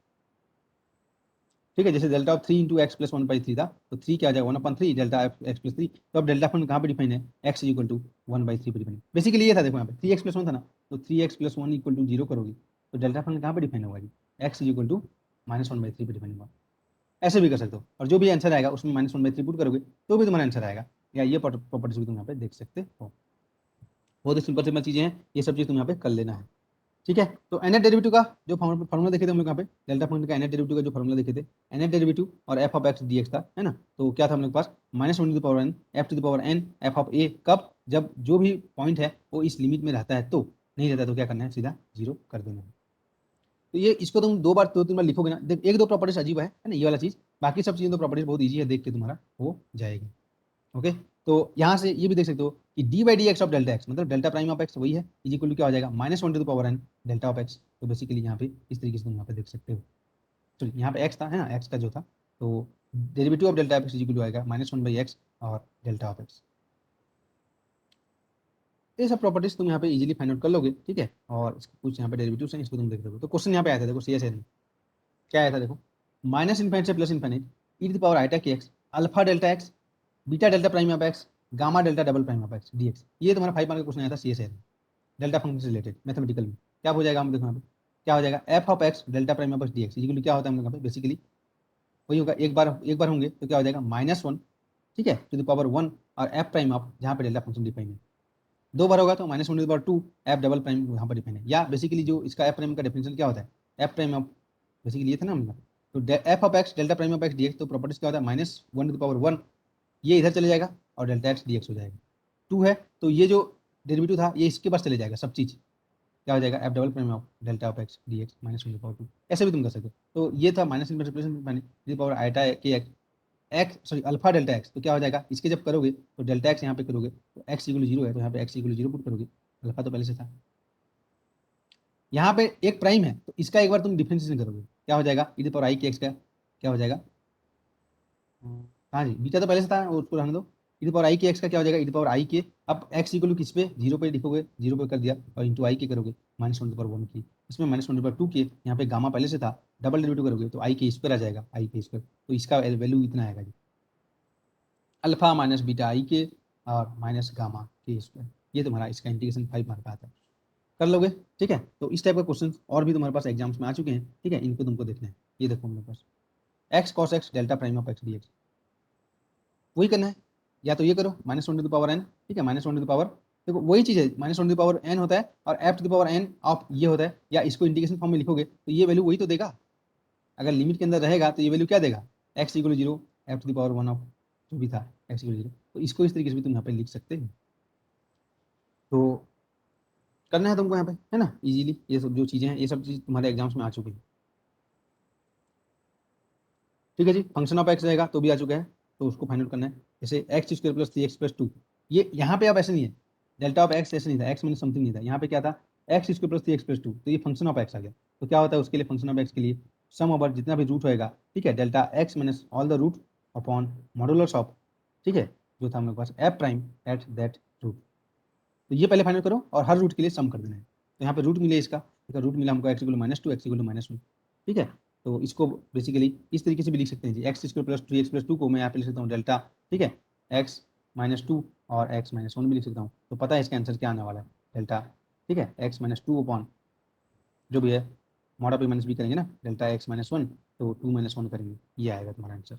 ठीक है। जैसे delta of 3 into x plus 1/3 था, तो 3 क्या आ जाएगा 1/3 डेल्टा एक्स प्लस 3, तो अब डेल्टा फंक्शन कहाँ पे डिफाइन है, एक्स इक्वल टू 1/3 पे डिफाइन, बेसिकली ये था, देखो यहाँ पे 3x + 1 था ना, तो 3x + 1 इक्वल टू 0 करोगे, तो डेल्टा फंक्शन कहाँ पे डिफाइन होगा जी, एक्स इक्वल टू -1/3 पे डिफाइन होगा। ऐसे भी कर सकते हो, और जो भी आंसर आएगा उसमें -1/3 पुट करोगे तो भी तुम्हारा आंसर आएगा, या ये प्रॉपर्टीज भी तुम यहाँ पे देख सकते हो। बहुत ही सिंपल सिंपल चीज़ें हैं, ये सब चीज़ तुम यहाँ पे कर लेना है, ठीक है। तो nth डेरिवेटिव का जो फॉर्मूला देखे थे हम लोग यहाँ पे, डेल्टा फंक्शन का nth डेरिवेटिव का जो फॉर्मूला देखे थे, nth डेरिवेटिव और f ऑफ x dx था, है ना। तो क्या था हम लोग के पास, -1/n f⁴n f of a, कब, जब जो भी पॉइंट है वो इस लिमिट में रहता है, तो नहीं रहता तो क्या करना है, सीधा 0 कर देना है। तो ये इसको तुम 2-3 बार लिखोगे ना, देख 1-2 प्रॉपर्टीज अजीब है ना, ये वाला चीज़, बाकी सब चीज़ें तो प्रॉपर्टीज बहुत ईजी है, देख के तुम्हारा हो जाएगी, ओके। तो यहाँ से ये भी देख सकते हो कि d/dx ऑफ डेल्टा एक्स, मतलब डेल्टा प्राइम ऑफ एक्स वही है, इज इक्वल टू क्या हो जाएगा -1/n डेल्टा ऑफ एक्स, तो बेसिकली यहाँ पे इस तरीके से तुम यहाँ पे देख सकते हो। तो यहाँ पे एक्स था, है ना, एक्स का जो था, तो derivative of delta x is equal to आएगा -1/x और डेल्टा ऑफ एक्स। ये सब प्रॉपर्टीज तुम यहाँ पे इजीली फाइंड आउट कर लोगे, ठीक है। और इसके कुछ यहाँ पे डेरिवेटिव्स हैं, इसको तुम देख लोगे। तो क्वेश्चन यहाँ पे आया था, देखो सी एस क्या आया था, देखो -∞ से +∞ e⁻i alpha delta x beta delta prime of x gamma delta double prime of x dx, ये तुम्हारा 5 मार्क का क्वेश्चन आया था सी एस डेल्टा फंक्शन से रिलेटेड मैथमेटिकल में। क्या हो जाएगा, हम देखो यहाँ पे क्या हो जाएगा, f of x delta prime of x dx equal क्या होता है हम लोग यहाँ पे, बेसिकली वही होगा, एक बार होंगे तो क्या हो जाएगा -1, ठीक है, टू द पावर 1, और f प्राइम ऑफ जहाँ पे डेल्टा फंक्शन डिफाइन है, 2 बार होगा तो -1/2 f डबल प्राइम यहाँ पर डिफाइन है, या बेसिकली जो इसका f प्राइम का डेफिनेशन क्या होता है, f प्राइम ऑफ, बेसिकली ये था ना हम लोग, तो f of x delta prime of x dx, तो प्रॉपर्टीज क्या होता है -1/1, ये इधर चले जाएगा और डेल्टा एक्स dx हो जाएगा, 2 है, तो ये जो डेरिवेटिव था ये इसके पास चले जाएगा सब चीज़, क्या हो जाएगा f double prime of delta of x dx -1/2, ऐसे भी तुम कर सकते हो। तो ये था अल्फा डेल्टा एक्स, तो क्या हो जाएगा, इसके जब करोगे तो डेल्टा एक्स यहाँ पे करोगे तो एक्स इक्वल 0 है, तो यहाँ पे एक्स इक्वल 0 पुट करोगे, अल्फा तो पहले से था, यहाँ पे एक प्राइम है तो इसका एक बार तुम डिफरेंशिएशन करोगे, क्या हो जाएगा e⁻i के x का क्या हो जाएगा, हाँ जी, बीटा तो पहले से था, उसको रहने दो, e⁻i के x का क्या हो जाएगा, e⁻i के, अब x इक्वल टू किस पे, 0 पे लिखोगे, 0 पे कर दिया, और इंटू आई के करोगे -1/1 की, इसमें -1/2 के, यहाँ पे गामा पहले से था, डबल डेरिवेटिव करोगे तो आई के स्क्वायर आ जाएगा, आई के स्क्वायर, तो इसका वैल्यू इतना आएगा जी, अल्फा माइनस बीटा आई के और माइनस गामा के स्क्वायर, ये तुम्हारा इसका इंटीग्रेशन 5 मार्क का आता है, कर लोगे, ठीक है। तो इस टाइप का क्वेश्चन और भी तुम्हारे पास एग्जाम्स में आ चुके हैं, ठीक है, इनको तुमको देखना है, ये देखो मेरे पास x cos x delta prime of x dx, वही करना है, या तो ये करो -1/n, ठीक है, -1, देखो वही चीज़ है, -1/n होता है और f⁴n ऑफ ये होता है, या इसको इंटीग्रेशन फॉर्म में लिखोगे तो ये वैल्यू वही तो देगा, अगर लिमिट के अंदर रहेगा तो ये वैल्यू क्या देगा, x इक्वल 0 f⁴1 ऑफ जो भी था x इक्वल 0, तो इसको इस तरीके से भी तुम यहाँ पे लिख सकते हो। तो करना है तुमको यहाँ पे, है ना, इजीली, ये सब जो चीज़ें हैं ये सब चीज़ तुम्हारे एग्जाम्स में आ चुकी है, ठीक है जी। फंक्शन ऑफ एक्स रहेगा तो भी आ चुका है, तो उसको फाइंड आउट करना है, जैसे x² + 3x + 2, ये यहाँ पे अब ऐसे नहीं है, डेल्टा ऑफ एक्स ऐसे नहीं था, एक्स मैंने समथिंग नहीं था, यहाँ पे क्या था, x² + 3x + 2, तो ये फंक्शन ऑफ एक्स आ गया, तो क्या होता है उसके लिए, फंक्शन ऑफ एक्स के लिए सम ओवर जितना भी रूट होएगा, ठीक है, delta x minus all the root upon modulus of, ठीक है, जो था हम लोग पास f prime at that root, तो ये पहले फाइनल करो और हर रूट के लिए सम कर देना है, तो यहाँ पे रूट मिले इसका रूट मिला हमको x इक्वल -2 x इक्वल -1, ठीक है। तो इसको बेसिकली इस तरीके से भी लिख सकते हैं जी, x² + 3x + 2 को मैं यहाँ पे लिख सकता हूँ डेल्टा, ठीक है, x-2 और x-1 भी लिख सकता हूँ, तो पता है इसका आंसर क्या आने वाला है, डेल्टा, ठीक है, x-2 अपॉन जो भी है mod of a minus b करेंगे ना, डेल्टा x-1 तो 2-1 करेंगे, ये आएगा तुम्हारा आंसर।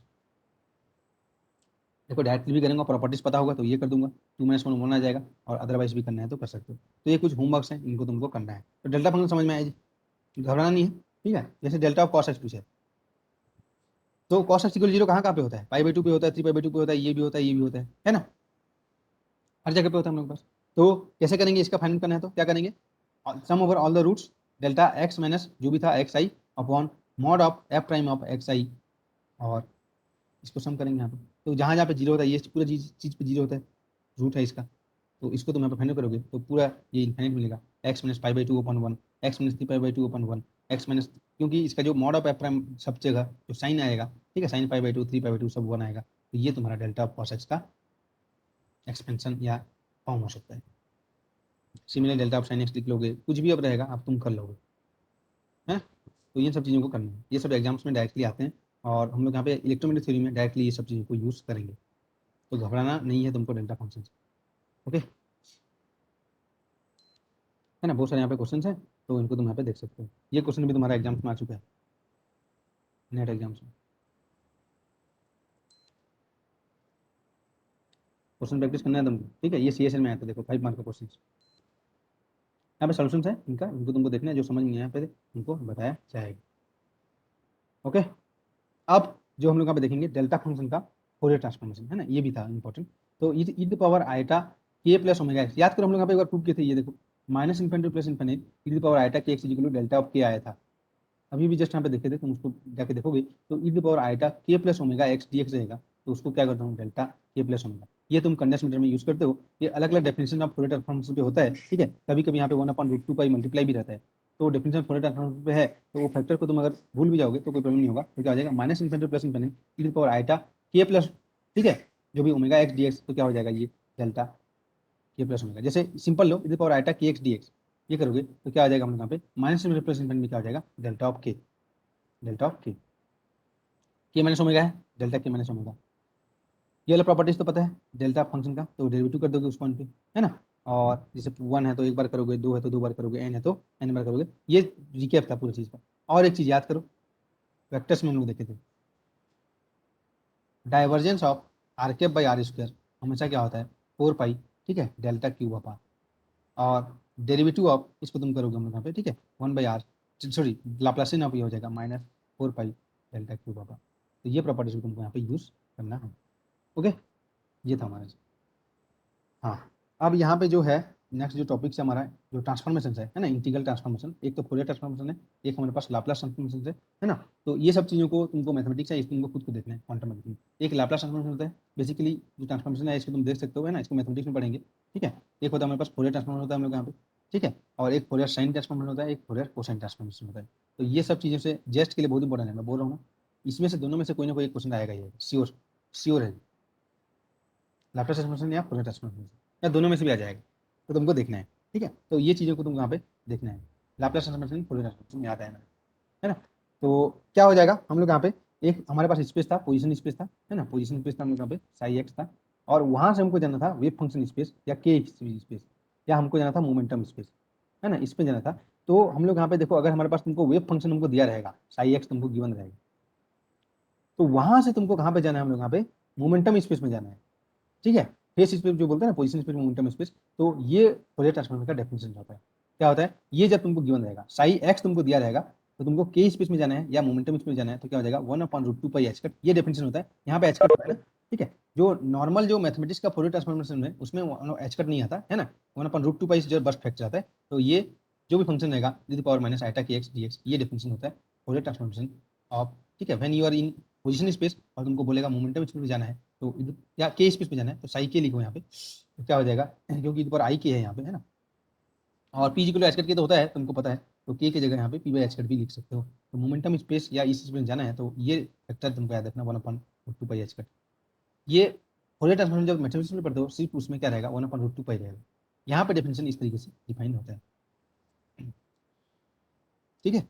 देखो डायरेक्टली भी करेंगे, प्रॉपर्टीज पता होगा तो ये कर दूंगा, 2-1 बोलना जाएगा, और अदरवाइज भी करना है तो कर सकते हो। तो ये कुछ होमवर्क्स हैं, इनको तुमको करना है। तो डेल्टा फंक्शन समझ में आया जी, घबराना नहीं है। ठीक है, जैसे डेल्टा ऑफ कॉस एक्स पूछे तो कॉस एक्स इक्वल 0 कहाँ कहाँ पे होता है, पाई बाई 2 पे होता है, 3 पाई बाई 2 पे होता है, ये भी होता है, ये भी होता है ना, हर जगह पे होता है हम लोग के पास। तो कैसे करेंगे, इसका फाइंड करना है तो क्या करेंगे, sum over all the roots delta x minus जो भी था x i upon mod of f prime of x i, और इसको सम करेंगे यहाँ पे। तो जहाँ जहाँ पे जीरो होता है ये पूरा चीज़ पे जीरो होता है, रूट है इसका, तो इसको तुम यहाँ पे फाइंड करोगे तो पूरा ये इन्फिनिट मिलेगा, x minus pi by 2 upon 1, X minus 3 pi by 2 upon 1, X minus, क्योंकि इसका जो मॉड ऑफ एफ प्राइम सब जगह जो साइन आएगा, ठीक है, sine pi by 2 3 pi by 2 सब 1 आएगा, तो ये तुम्हारा डेल्टा ऑफ कॉस एक्स का एक्सपेंशन या फॉर्म हो सकता है। Similar delta of sine x लिख लोगे, कुछ भी अब रहेगा आप तुम कर लोगे, है। तो ये सब चीज़ों को करना है, ये सब एग्जाम्स में डायरेक्टली आते हैं, और हम लोग यहाँ पे इलेक्ट्रोमैग्नेटिक थ्योरी में डायरेक्टली ये सब चीज़ों को यूज़ करेंगे, तो घबराना नहीं है तुमको डेल्टा फंक्शन से। ओके, है ना, बहुत सारे यहाँ पे क्वेश्चन हैं, तो इनको तुम यहाँ पे देख सकते हो। ये क्वेश्चन भी तुम्हारा एग्जाम्स में आ चुका है, नेट एग्जाम्स में। क्वेश्चन प्रैक्टिस करना है तुमको, ठीक है, ये CSL में आया था, देखो 5 मार्क का क्वेश्चन, यहाँ पे सोल्यूशन है इनका, इनको तुमको देखना है, जो समझ में आया पे उनको बताया जाएगा। ओके, अब जो हम लोग यहाँ पे देखेंगे डेल्टा फंक्शन का फोरियर ट्रांसफॉर्मेशन, है ना, ये भी था इंपॉर्टेंट। तो ई the power iota k plus omega x, याद करो हम लोग यहाँ पे एक बार प्रूव किए थे, ये देखो minus infinity plus infinity e the power iota k x equal to delta of k आया था, अभी भी जस्ट यहाँ पे देखे थे, तुम उसको जाके देखोगे तो ई the power iota k plus omega x d x रहेगा, तो उसको क्या करता हूँ डेल्टा के प्लस ओमेगा, ये तुम कंडेंस मीटर में यूज करते हो, ये अलग अलग डेफिनेशन ऑफ फोरियर ट्रांसफॉर्मेशन पे होता है, ठीक है, कभी कभी यहाँ पे 1/√2 पाई मल्टीप्लाई भी रहता है, तो डेफिनेशन फोरियर ट्रांसफॉर्मेशन पे है, तो वो फैक्टर को तुम अगर भूल भी जाओगे तो कोई प्रॉब्लम नहीं होगा, तो क्या हो जाएगा minus infinity plus infinity e the power iota k plus, ठीक है, जो भी ओमेगा एक्स डी एक्स, तो क्या हो जाएगा ये डेल्टा के प्लस ओमेगा, जैसे सिंपल लो e the power iota k x d x, ये करोगे तो क्या आ जाएगा हम लोग यहाँ पे माइनस इन्फिनिटी प्लस इन्फिनिटी में क्या हो जाएगा डेल्टा ऑफ के, डेल्टा ऑफ के माइनस ओमेगा है, डेल्टा के माइनस ओमेगा, ये वाला प्रॉपर्टीज तो पता है डेल्टा फंक्शन का, तो डेरिवेटिव कर दोगे उस पॉइंट पे, है ना, और जैसे 1 है तो एक बार करोगे, 2 है तो 2 बार करोगे, n है तो n बार करोगे, ये रिकैप था पूरी चीज़ का। और एक चीज़ याद करो, वेक्टर्स में हम लोग देखे थे, divergence of r cap by r square हमेशा क्या होता है 4 पाई, ठीक है, डेल्टा क्यूब अपार, और डेरिवेटिव ऑफ इसको तुम करोगे हम लोग यहाँ पे, ठीक है, 1/r, सॉरी लाप्लासियन ऑफ ये हो जाएगा -4 पाई डेल्टा क्यूब अपार, तो ये प्रॉपर्टीज को तुमको यहाँ पे यूज़ करना है। ओके, ये था हमारा। हाँ, अब यहाँ पे जो है नेक्स्ट जो टॉपिक से हमारा जो ट्रांसफॉर्मेशन है ना, इंटीग्रल ट्रांसफॉर्मेशन, एक तो फोरियर ट्रांसफॉर्मेशन है, एक हमारे पास लाप्लास ट्रांसफॉर्मेशन है ना, तो ये सब चीज़ों को तुमको मैथमेटिक्स है, इसको तुमको खुद को देखना है, क्वांटम मैथमेटिक्स में एक लाप्लास ट्रांसफॉर्मेशन होता है, बेसिकली जो ट्रांसफॉर्मेशन है इसको तुम देख सकते हो, है ना, इसको मैथमेटिक्स में पढ़ेंगे, ठीक है, एक होता है हमारे पास फोरियर ट्रांसफॉर्मेशन होता है हम लोग यहाँ पे, ठीक है, और एक फोरियर साइन ट्रांसफॉर्मेशन होता है, एक फोरियर कोसाइन ट्रांसफॉर्मेशन होता है, तो ये सब चीज़ों से जेस्ट के लिए बहुत इंपॉर्टेंट है, मैं बोल रहा हूँ ना, इसमें से दोनों में से कोई ना कोई एक क्वेश्चन आएगा, ये श्योर श्योर है, लाप्लास ट्रांसफॉर्मेशन या फोरियर ट्रांसफॉर्मेशन, या दोनों में से भी आ जाएगा, तो तुमको देखना है, ठीक है, तो ये चीज़ों को तुमको यहाँ पे देखना है, लाप्लास ट्रांसफॉर्मेशन फोरियर ट्रांसफॉर्मेशन याद आया है ना, तो क्या हो जाएगा हम लोग यहाँ पे, एक हमारे पास स्पेस था, पोजीशन स्पेस था, है ना, पोजीशन स्पेस था हम लोग यहाँ पे साई एक्स था, और वहाँ से हमको जाना था वेव फंक्शन स्पेस या के स्पेस, या हमको जाना था मोमेंटम स्पेस, है ना, इस पे जाना था। तो हम लोग यहाँ पे देखो, अगर हमारे पास तुमको वेव फंक्शन हमको दिया रहेगा, साई एक्स तुमको गिवन रहेगा, तो वहाँ से तुमको कहाँ पे जाना है, हम लोग यहाँ पे मोमेंटम स्पेस में जाना है, ठीक है, फेस स्पेस जो बोलते हैं ना, पोजीशन स्पेस मोमेंटम स्पेस, तो ये फोरियर ट्रांसफॉर्मेशन का डेफिनेशन होता है, क्या होता है, ये जब तुमको गिवन रहेगा साई एक्स तुमको दिया रहेगा, तो तुमको के स्पेस में जाना है या मोमेंटम स्पेस में जाना है, तो क्या हो जाएगा 1/√2 पाई एच कट, ये डेफिनेशन होता है, यहाँ पे एच कट होता है ना, ठीक है, जो नॉर्मल जो मैथमेटिक्स का फोरियर ट्रांसफॉर्मेशन है उसमें एच कट नहीं आता है ना, 1/√2 पाई जो बस फैक्टर आता है, तो ये जो भी फंक्शन रहेगा e to the power minus iota k x d x, ये डेफिनेशन होता है फोरियर ट्रांसफॉर्मेशन ऑफ, ठीक है, when you are in position space और तुमको बोलेगा मोमेंटम स्पेस में जाना है, तो या के स्पेस पे जाना है, तो साई के लिखो यहाँ पे, तो क्या हो जाएगा, क्योंकि पर आई के है यहाँ पे, है ना, और p equal to h cut k तो होता है तुमको पता है, तो के की जगह यहाँ पे पी बाई एच कट भी लिख सकते हो, तो मोमेंटम स्पेस या इस स्पेस में जाना है, तो ये फैक्टर तुमको याद रखना 1/√2 पाई एच कट, ये फोरियर ट्रांसफॉर्मेशन जब मैथमेटिक्स में पढ़ते हो सिर्फ उसमें क्या रहेगा 1/√2 पाई रहेगा, यहाँ पे डेफिनेशन इस तरीके से डिफाइन होता है, ठीक है,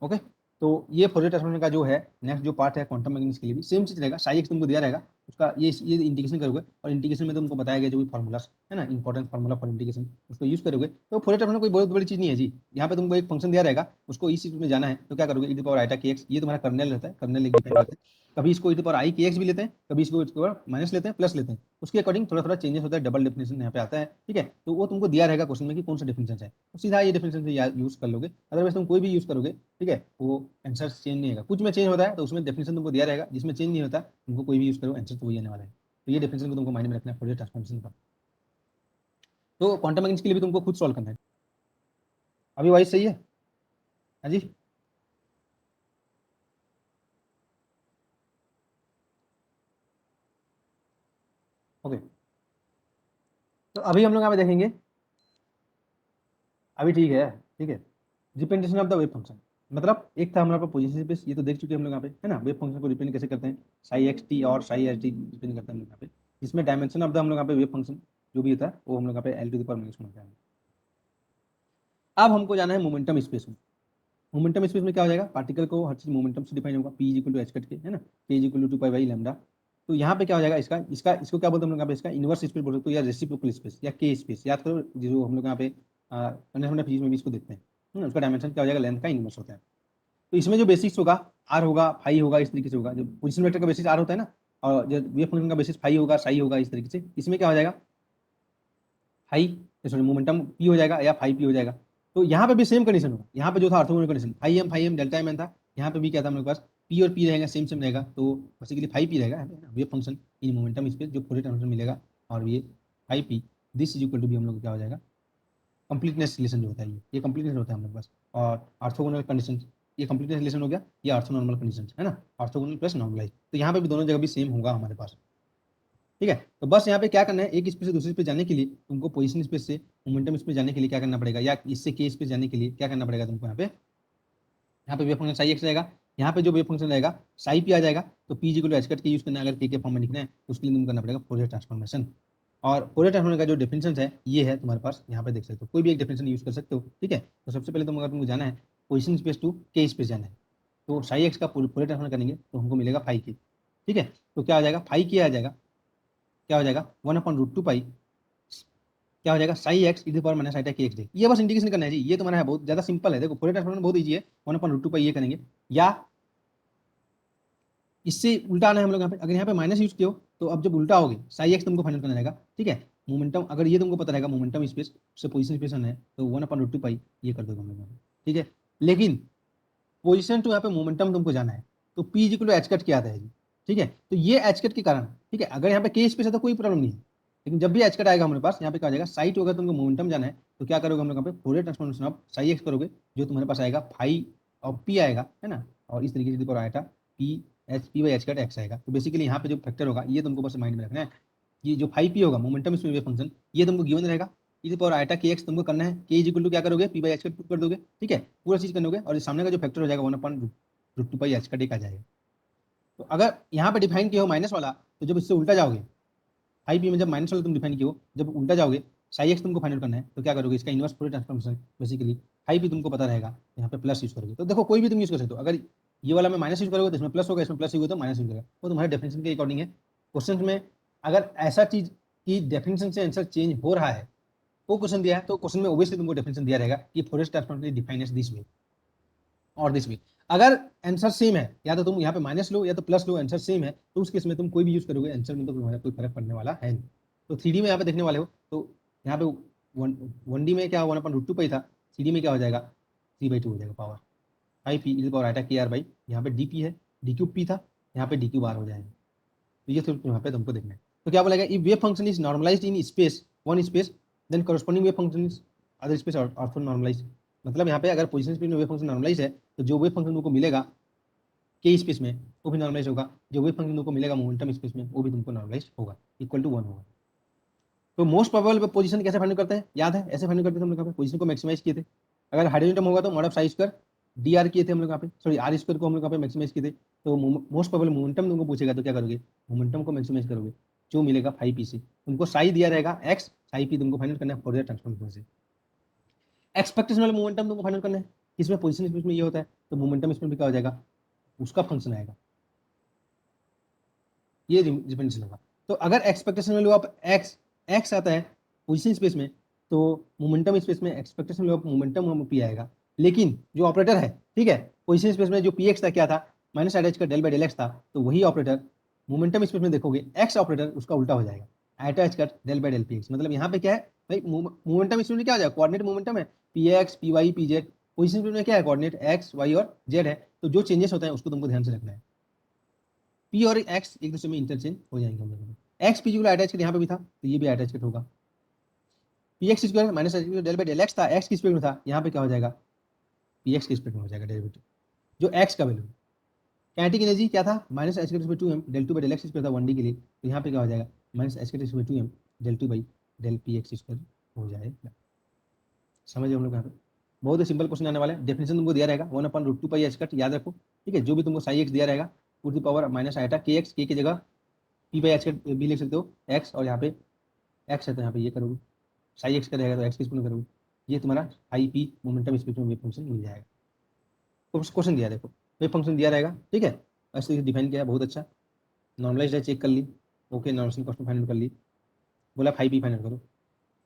ओके, तो ये फोरियर ट्रांसफॉर्मेशन का जो है नेक्स्ट जो पार्ट है क्वांटम मैकेनिक्स के लिए भी सेम चीज रहेगा, साई एक्स तुमको दिया रहेगा, उसका ये इंटीग्रेशन करोगे, और इंटीग्रेशन में तुमको बताया गया जो भी फॉर्मूलास है ना, इंपॉर्टेंट फार्मूला फॉर इंटीग्रेशन, उसको यूज करोगे, तो फोरियर ट्रांसफॉर्मेशन कोई बहुत बड़ी चीज नहीं है जी, यहाँ पे तुमको एक फंक्शन दिया रहेगा, उसको इस चीज में जाना है, तो क्या करोगे e to the power iota k x, ये तुम्हारा कर्नेल रहता है, कर्नेल एक डिफाइन रहता है, कभी इसको e to power i की x भी लेते हैं, कभी इसको e to power माइनस लेते हैं, प्लस लेते हैं, उसके अकॉर्डिंग थोड़ा थोड़ा चेंजेस होता है, डबल डेफिनेशन यहाँ पे आता है, ठीक है। तो वो तुमको दिया रहेगा क्वेश्चन में कि कौन सा डेफिनेशन है, तो सीधा ये डेफिनेशन से यूज कर लोगे, अदरवाइज तुम कोई भी यूज करोगे, ठीक है, वो आंसर चेंज नहीं होगा। कुछ में चेंज होता है तो उसमें डेफिनेशन तुमको दिया रहेगा, जिसमें चेंज नहीं होता तुमको कोई भी यूज करो आंसर तो वही आने वाला है। तो ये डेफिनेशन को तुमको माइंड में रखना है फोरियर ट्रांसफॉर्मेशन का। तो क्वांटम मैकेनिक्स के लिए भी तुमको खुद सॉल्व करना है। अभी वही सही है? हाँ जी। ओके, तो अभी हम लोग यहाँ पे देखेंगे, अभी ठीक है, ठीक है, representation of the wave function. मतलब एक था हमारा पोजीशन स्पेस, ये तो देख चुके हैं हम लोग यहाँ पे, है ना, वेव फंक्शन को रिप्रेजेंट कैसे करते हैं, साई एक्स टी और साई एच टी रिप्रेजेंट करते हैं हम लोग यहाँ पे, जिसमें डायमेंशन ऑफ द हम लोग यहाँ पे वेव फंक्शन जो भी होता है वो हम लोग यहाँ पे L two the power minus one होता है। अब हमको जाना है मोमेंटम स्पेस में। मोमेंटम स्पेस में क्या हो जाएगा, पार्टिकल को हर चीज मोमेंटम से डिफाइन होगा, p is equal to h cut k, है ना, k is equal to 2 pi by lambda. तो यहाँ पे क्या हो जाएगा, इसका इसका इसको क्या बोलते हैं हम लोग यहाँ पे, इसका इनवर्स स्पेस बोल सकते हो, या रेसिप्रोकल स्पेस, या के स्पेस, याद करो जो हम लोग यहाँ पे कंडेंसर फिजिक्स में भी इसको देखते हैं, है ना, उसका डायमेंशन क्या हो जाएगा, लेंथ का इनवर्स होता है। तो इसमें जो बेसिक्स होगा, आर होगा, फाई होगा, इस तरीके से होगा, जो पोजिशन वेक्टर का बेसिस आर होता है ना, और जो वेव फंक्शन का बेसिस फाई होगा, साई होगा, इस तरीके से इसमें क्या हो जाएगा, फाई, सॉरी मोमेंटम पी हो जाएगा या फाई पी हो जाएगा। तो यहाँ पे भी सेम कंडीशन होगा, यहाँ पे जो था orthogonal condition phi m delta m n था, यहाँ पे भी क्या था हमारे पास, पी और पी रहेगा, सेम सेम रहेगा, तो बेसिकली फाई पी रहेगा wave function in momentum space, जो फोरियर ट्रांसफॉर्म मिलेगा, और ये phi p this is equal to भी हम लोग क्या हो जाएगा, कंप्लीटनेस रिलेशन जो होता है, ये कंप्लीटनेस होता है हम लोग पास, और ऑर्थोगोनल कंडीशन, ये कंप्लीटनेस रिलेशन हो गया, ये ऑर्थोनॉर्मल कंडीशन है ना, ऑर्थोगोनल प्लस नॉर्मलाइज, तो यहाँ पे भी दोनों जगह भी सेम होगा हमारे पास, ठीक है। तो बस यहाँ पे क्या करना है, एक स्पेस से दूसरे स्पेस जाने के लिए तुमको पोजीशन स्पेस से मोमेंटम स्पेस जाने के लिए क्या करना पड़ेगा, या इससे के स्पेस जाने के लिए क्या करना पड़ेगा तुमको, यहाँ पे वेव फंक्शन साई एक्स रहेगा, यहाँ पे जो वेव फंक्शन रहेगा साई पी आ जाएगा, तो p equal to h cut k use करना है, अगर के फॉर्म में लिखना है तो उसके लिए तुम करना पड़ेगा फोरियर ट्रांसफॉर्मेशन। और फोरियर ट्रांसफॉर्मेशन का जो डिफिनेशन है ये है तुम्हारे पास, यहाँ पे देख सकते हो, कोई भी एक डिफिनेशन यूज कर सकते हो, ठीक है। तो सबसे पहले तुम अगर तुमको जाना है पोजिशन स्पेस टू के स्पेस जाना है, तो साई एक्स का फोरियर ट्रांसफॉर्म करेंगे तो हमको मिलेगा फाई के, ठीक है। तो क्या आ जाएगा, फाई के आ जाएगा, क्या हो जाएगा, 1/√2 पाई, क्या हो जाएगा, साई एक्स ई power minus iota k x day. ये बस इंडिकेशन करना है जी, ये तुम्हारा है बहुत ज्यादा सिंपल है, देखो फोरियर ट्रांसफॉर्म बहुत ईजी है, 1/√2 पाई ये करेंगे, या इससे उल्टा आना है हम लोग यहाँ पे, अगर यहाँ पे माइनस यूज किया हो तो अब जब उल्टा होगे साई एक्स तुमको फाइनल करना रहेगा, ठीक है। मोमेंटम अगर ये तुमको पता रहेगा मोमेंटम स्पेस उससे पोजिशन स्पेस है, तो 1/√2 पाई ये कर दोगे हम लोग यहाँ पे, ठीक है। लेकिन पोजिशन टू यहाँ पे मोमेंटम तुमको जाना है, तो p is equal to h cut क्या आता है जी, ठीक है। तो ये एच कट के कारण, ठीक है, अगर यहाँ पे के स्पेस है तो कोई प्रॉब्लम नहीं है, लेकिन जब भी एच कट आएगा हमारे पास यहाँ पे क्या हो जाएगा, साइट होगा तुमको मोमेंटम जाना है, तो क्या करोगे हम लोग यहाँ पे Fourier transformation of Sai x करोगे, जो तुम्हारे पास आएगा फाई और पी आएगा, है ना, और इस तरीके से आएगा P H P by H cut x आएगा। तो बेसिकली यहाँ पे जो फैक्टर होगा ये तुमको बस माइंड में रखना है, ये जो फाई पी होगा मोमेंटम इसमें वेव फंक्शन, ये तुमको गिवन रहेगा, इस पर आइटा के एक्स तुमको करना है, के इज इक्वल टू क्या करोगे, पी बाई एच कट कर दोगे, ठीक है, पूरा चीज करोगे, और सामने का जो फैक्टर हो जाएगा 1/√2 पाई एच कट एक आ जाएगा। तो अगर यहाँ पे डिफाइन किया हो माइनस वाला, तो जब इससे उल्टा जाओगे, फाई पी में जब माइनस वाला तुम डिफाइन किया हो, जब उल्टा जाओगे साई एक्स तुमको फाइंड करना है, तो क्या करोगे, इसका inverse Fourier transformation basically phi p तुमको पता रहेगा, यहाँ पे प्लस यूज करोगे। तो देखो कोई भी तुम यूज कर सकते हो, अगर ये वाला में माइनस यूज करोगे तो इसमें प्लस होगा, इसमें प्लस होगा तो माइनस यूज करेगा, वो तुम्हारे डेफिनेशन के अकॉर्डिंग है। क्वेश्चन में अगर ऐसा चीज की डेफिनेशन से आंसर चेंज हो रहा है, वो क्वेश्चन दिया है तो क्वेश्चन में ओब्वियसली तुमको डेफिनेशन दिया रहेगा कि Fourier transform define as this way और दिस वे। अगर आंसर सेम है, या तो तुम यहाँ पे माइनस लो या तो प्लस लो, आंसर सेम है, तो उस केस में तुम कोई भी यूज करोगे आंसर में तो तुम्हारा कोई फर्क पड़ने वाला है नहीं। तो 3D में यहाँ पे देखने वाले हो, तो यहाँ पे 1D में क्या 1/√2 पाई था, 3D में क्या हो जाएगा 3/2 हो जाएगा पावर 5 पी ई पावर आटा के आर बाई, यहाँ पे डी पी है, डी क्यूब पी था, यहाँ पे डी क्यूब आर हो जाएगा। तो ये सिर्फ यहाँ पे तुमको देखना है। तो क्या बोलेगा, if wave function is normalized in space one space, then corresponding wave function is other space also normalized. मतलब यहाँ पे अगर पोजीशन स्पेस में वेव फंक्शन नॉर्मलाइज है, तो जो वेव फंक्शन तुमको मिलेगा के स्पेस में वो भी नॉर्मलाइज होगा, जो वेव फंक्शन तुमको मिलेगा मोमेंटम स्पेस में वो भी तुमको नॉर्मलाइज होगा, इक्वल टू 1 होगा। तो मोस्ट प्रोबेबल पोजीशन कैसे फाइंड करते हैं, याद है, ऐसे फाइंड करते थे हम लोग यहाँ पे, पोजीशन को मैक्सिमाइज किए थे। अगर हाइड्रोजन टर्म होगा तो mod of Sai square D R किए थे हम लोग यहाँ पे, सॉरी आर स्क्वायर को हम लोग यहाँ पे मैक्सिमाइज किए थे। तो मोस्ट प्रोबेबल मोमेंटम तुमको पूछेगा तो क्या करोगे, मोमेंटम को मैक्सिमाइज करोगे, जो मिलेगा 5 पी से, तुमको साई दिया रहेगा एक्स, साई पी तुमको फाइनल करना है फोरियर ट्रांसफॉर्मेशन से। एक्सपेक्टेशनल मोमेंटम तुमको फाइनल करना है, इसमें पोजीशन स्पेस में ये होता है, तो मोमेंटम इसमें भी क्या हो जाएगा, उसका फंक्शन आएगा, ये डिपेंडेंस होगा। तो अगर expectation value of x x आता है पोजीशन स्पेस में, तो मोमेंटम स्पेस में एक्सपेक्टेशन वैल्यू ऑफ मोमेंटम हम पी आएगा। लेकिन जो ऑपरेटर है, ठीक है, पोजीशन स्पेस में जो पी एक्स था क्या था, minus iota square del by del x था, तो वही ऑपरेटर मोमेंटम स्पेस में देखोगे एक्स ऑपरेटर उसका उल्टा हो जाएगा, iota square del by del p x. मतलब यहाँ पे क्या है भाई, मोमेंटम स्पेस में क्या हो जाएगा, कोऑर्डिनेट मोमेंटम है, p x p y p z. Position space में क्या है, कोऑर्डिनेट एक्स वाई और जेड है, तो जो चेंजेस होते हैं उसको तुमको ध्यान से रखना है। पी और एक्स एक दूसरे में इंटरचेंज हो जाएंगे हम लोगों में। एक्स पी जो अटैच यहाँ पे भी था, तो ये भी अटैच होगा। P x square minus del by del x था, एक्स की स्पीड में था, यहाँ पे क्या हो जाएगा, पी एक्स की स्पीड में हो जाएगा डेरिवेटिव, जो एक्स का वैल्यू। काइनेटिक एनर्जी क्या था, minus h k two m del two by del x square था 1D के लिए, तो यहाँ पे क्या हो जाएगा, minus h k two m del two by del p x square हो जाएगा। समझे हम लोग यहाँ पे, बहुत ही सिंपल क्वेश्चन आने वाला है। डेफिनेशन तुमको दिया रहेगा 1/√2 एच कट, याद रखो, ठीक है। जो भी तुमको साई एक्स दिया रहेगा to the power minus iota k x, k की जगह पी बाई एच कट भी लिख सकते हो एक्स, और यहाँ पे एक्स है तो यहाँ पे ये करोगे, साई एक्स का रहेगा तो एक्स की स्पून करोगे, ये तुम्हारा आई पी मोमेंटम स्पीड में वेव फंक्शन मिल जाएगा। तो क्वेश्चन दिया देखो, वेव फंक्शन दिया रहेगा, ठीक है, ऐसे डिफाइन किया है, बहुत अच्छा। नॉर्मलाइज है, चेक कर ली, ओके, नॉर्मल कॉस्ट फाइनल कर ली, बोला 5p फाइनल करो,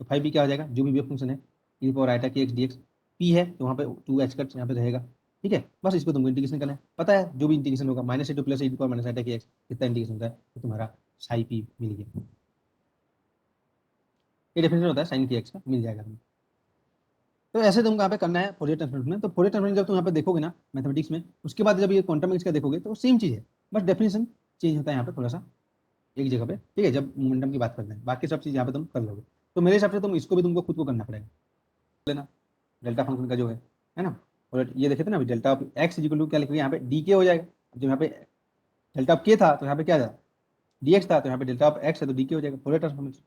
तो 5p क्या हो जाएगा, जो भी वेव फंक्शन है ई power iota k x d x, P है तो वहाँ पे 2h कट यहाँ पे रहेगा, ठीक है। बस इसको तुमको इंटीग्रेशन करना है, पता है जो भी इंटीग्रेशन होगा माइनस ए टू प्लस ए power minus iota k x, कितना इंटीग्रेशन होता है, तो तुम्हारा साई पी मिल गया। ये डेफिनेशन होता है साइन के एक्स का, मिल जाएगा तुम्हें। तो ऐसे तुमको यहाँ पे करना है फोरियर ट्रांसफॉर्मेशन में। तो फोरियर ट्रांसफॉर्मेशन जब तुम यहाँ पे देखोगे ना मैथमेटिक्स में, उसके बाद जब ये क्वांटम मैकेनिक्स का देखोगे तो सेम चीज़ है, बस डेफिनेशन चेंज होता है यहाँ पे थोड़ा सा एक जगह पे, ठीक है, जब मोमेंटम की बात करते हैं, बाकी सब चीज़ यहाँ पे तुम कर लोगे। तो मेरे हिसाब से तुम इसको भी तुमको खुद को करना पड़ेगा, लेना डेल्टा फंक्शन का जो है ना, और ये देखे थे ना अभी, delta of x equal to क्या लिखोगे यहाँ पे डी के हो जाएगा। जब यहाँ पे डेल्टा ऑफ के था तो यहाँ पे क्या था, डी एक्स था, तो यहाँ पे डेल्टा ऑफ एक्स है तो डी के हो जाएगा। फोरियर ट्रांसफॉर्मेशन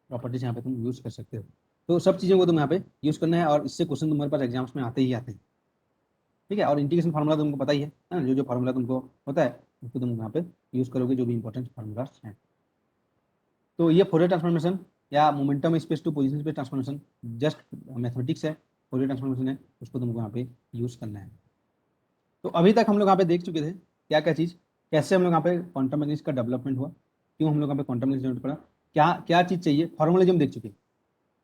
प्रॉपर्टीज यहाँ पे तुम यूज कर सकते हो। तो सब चीज़ों को तुम यहाँ पे यूज करना है, और इससे क्वेश्चन तुम्हारे पास एग्जाम्स में आते ही आते हैं, ठीक है। और इंटीग्रेशन फार्मूला तुमको पता ही है ना, जो जो फार्मूला तुमको होता है उसको तुम यहाँ पे यूज करोगे, जो भी इंपॉर्टेंट फार्मूलाज हैं। तो ये फोरियर ट्रांसफॉर्मेशन या momentum space to position space transformation just mathematics है, फोरियर ट्रांसफॉर्मेशन है, उसको तुमको यहाँ पे यूज करना है। तो अभी तक हम लोग यहाँ पे देख चुके थे क्या क्या चीज़, कैसे हम लोग यहाँ पे क्वांटम मैकेनिक्स का डेवलपमेंट हुआ, क्यों हम लोग यहाँ पे क्वांटम मैकेनिक्स जरूरत पड़ा, क्या क्या चीज़ चाहिए, फॉर्मुलिज्म देख चुके हैं।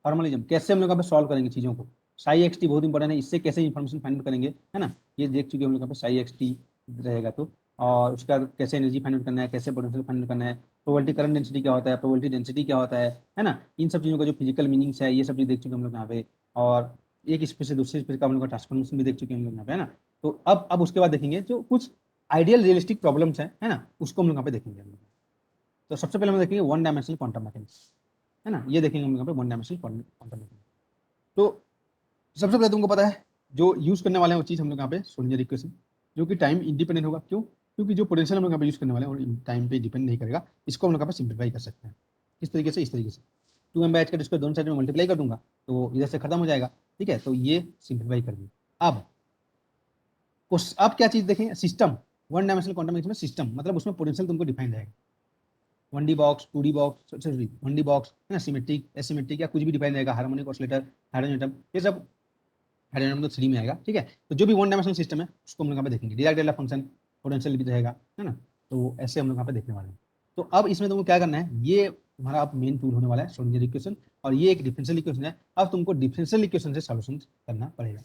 फॉर्मलिज्म कैसे हम लोग यहाँ पे सॉल्व करेंगे चीज़ों को, साई एक्स टी बहुत इंपॉर्टेंट है, इससे कैसे इन्फॉर्मेशन फाइंड करेंगे, है ना, ये देख चुके हम लोग यहाँ पे साई एक्स टी रहेगा तो। और उसका कैसे एनर्जी फाइंड आउट करना है, कैसे पोटेंशियल फाइंड आउट करना है, प्रोबेबिलिटी करंट डेंसिटी क्या होता है, प्रोबेबिलिटी डेंसिटी क्या होता है ना, इन सब चीज़ों का जो फिजिकल मीनिंग्स है ये सब चीज़ देख चुके हम लोग यहाँ पे। और एक स्पेस से दूसरे स्पेस का हम लोग का ट्रांसफॉर्मेशन भी देख चुके हैं हम लोग यहाँ पे, है ना। तो अब उसके बाद देखेंगे जो कुछ आइडियल रियलिस्टिक प्रॉब्लम्स है ना, उसको हम लोग यहाँ पे देखेंगे हम लोग। तो सबसे पहले हम देखेंगे वन डायमेंशनल क्वांटम मैकेनिक्स, है ना, ये देखेंगे हम लोग यहाँ पे वन डायमेंशनल क्वांटम मैकेनिक्स। तो सबसे पहले तुमको पता है जो यूज करने वाले हैं वो चीज़ हम लोग यहाँ पे सोल्जर इक्वेशन, जो कि टाइम इंडिपेंडेंट होगा, क्यों, क्योंकि जो पोटेंशियल हम लोग यहाँ पे यूज करने वाले हैं वो टाइम पे डिपेंड नहीं करेगा। इसको हम लोग यहाँ पे सिंप्लीफाई कर सकते हैं किस तरीके से, इस तरीके से 2m/h का इसको दोनों साइड में मल्टीप्लाई कर दूंगा तो इधर से खत्म हो जाएगा, ठीक है। तो ये सिंप्लीफाई कर दिया। अब क्या चीज़ देखें, system, one dimensional quantum mechanics में सिस्टम मतलब उसमें पोटेंशियल तुमको डिफाइन रहेगा, 1D box 2D box, sorry 1D box है ना, सिमेट्रिक एसिमेट्रिक या कुछ भी डिफाइन रहेगा, हार्मोनिक ऑसिलेटर, हाइड्रोजन, ये सब हाइड्रोजन तो 3 में आएगा, ठीक है। तो जो भी वन डायमेंशनल सिस्टम है उसको हम लोग यहाँ पे देखेंगे, डिराक डेल्टा फंक्शन पोटेंशियल भी रहेगा, है ना। तो ऐसे हम लोग यहाँ पे देखने वाले हैं। तो अब इसमें तुमको क्या करना है, ये तुम्हारा अब मेन टूल होने वाला है श्रोडिंगर इक्वेशन, और ये एक डिफरेंशियल इक्वेशन है। अब तुमको डिफरेंशियल इक्वेशन से सॉल्यूशन करना पड़ेगा,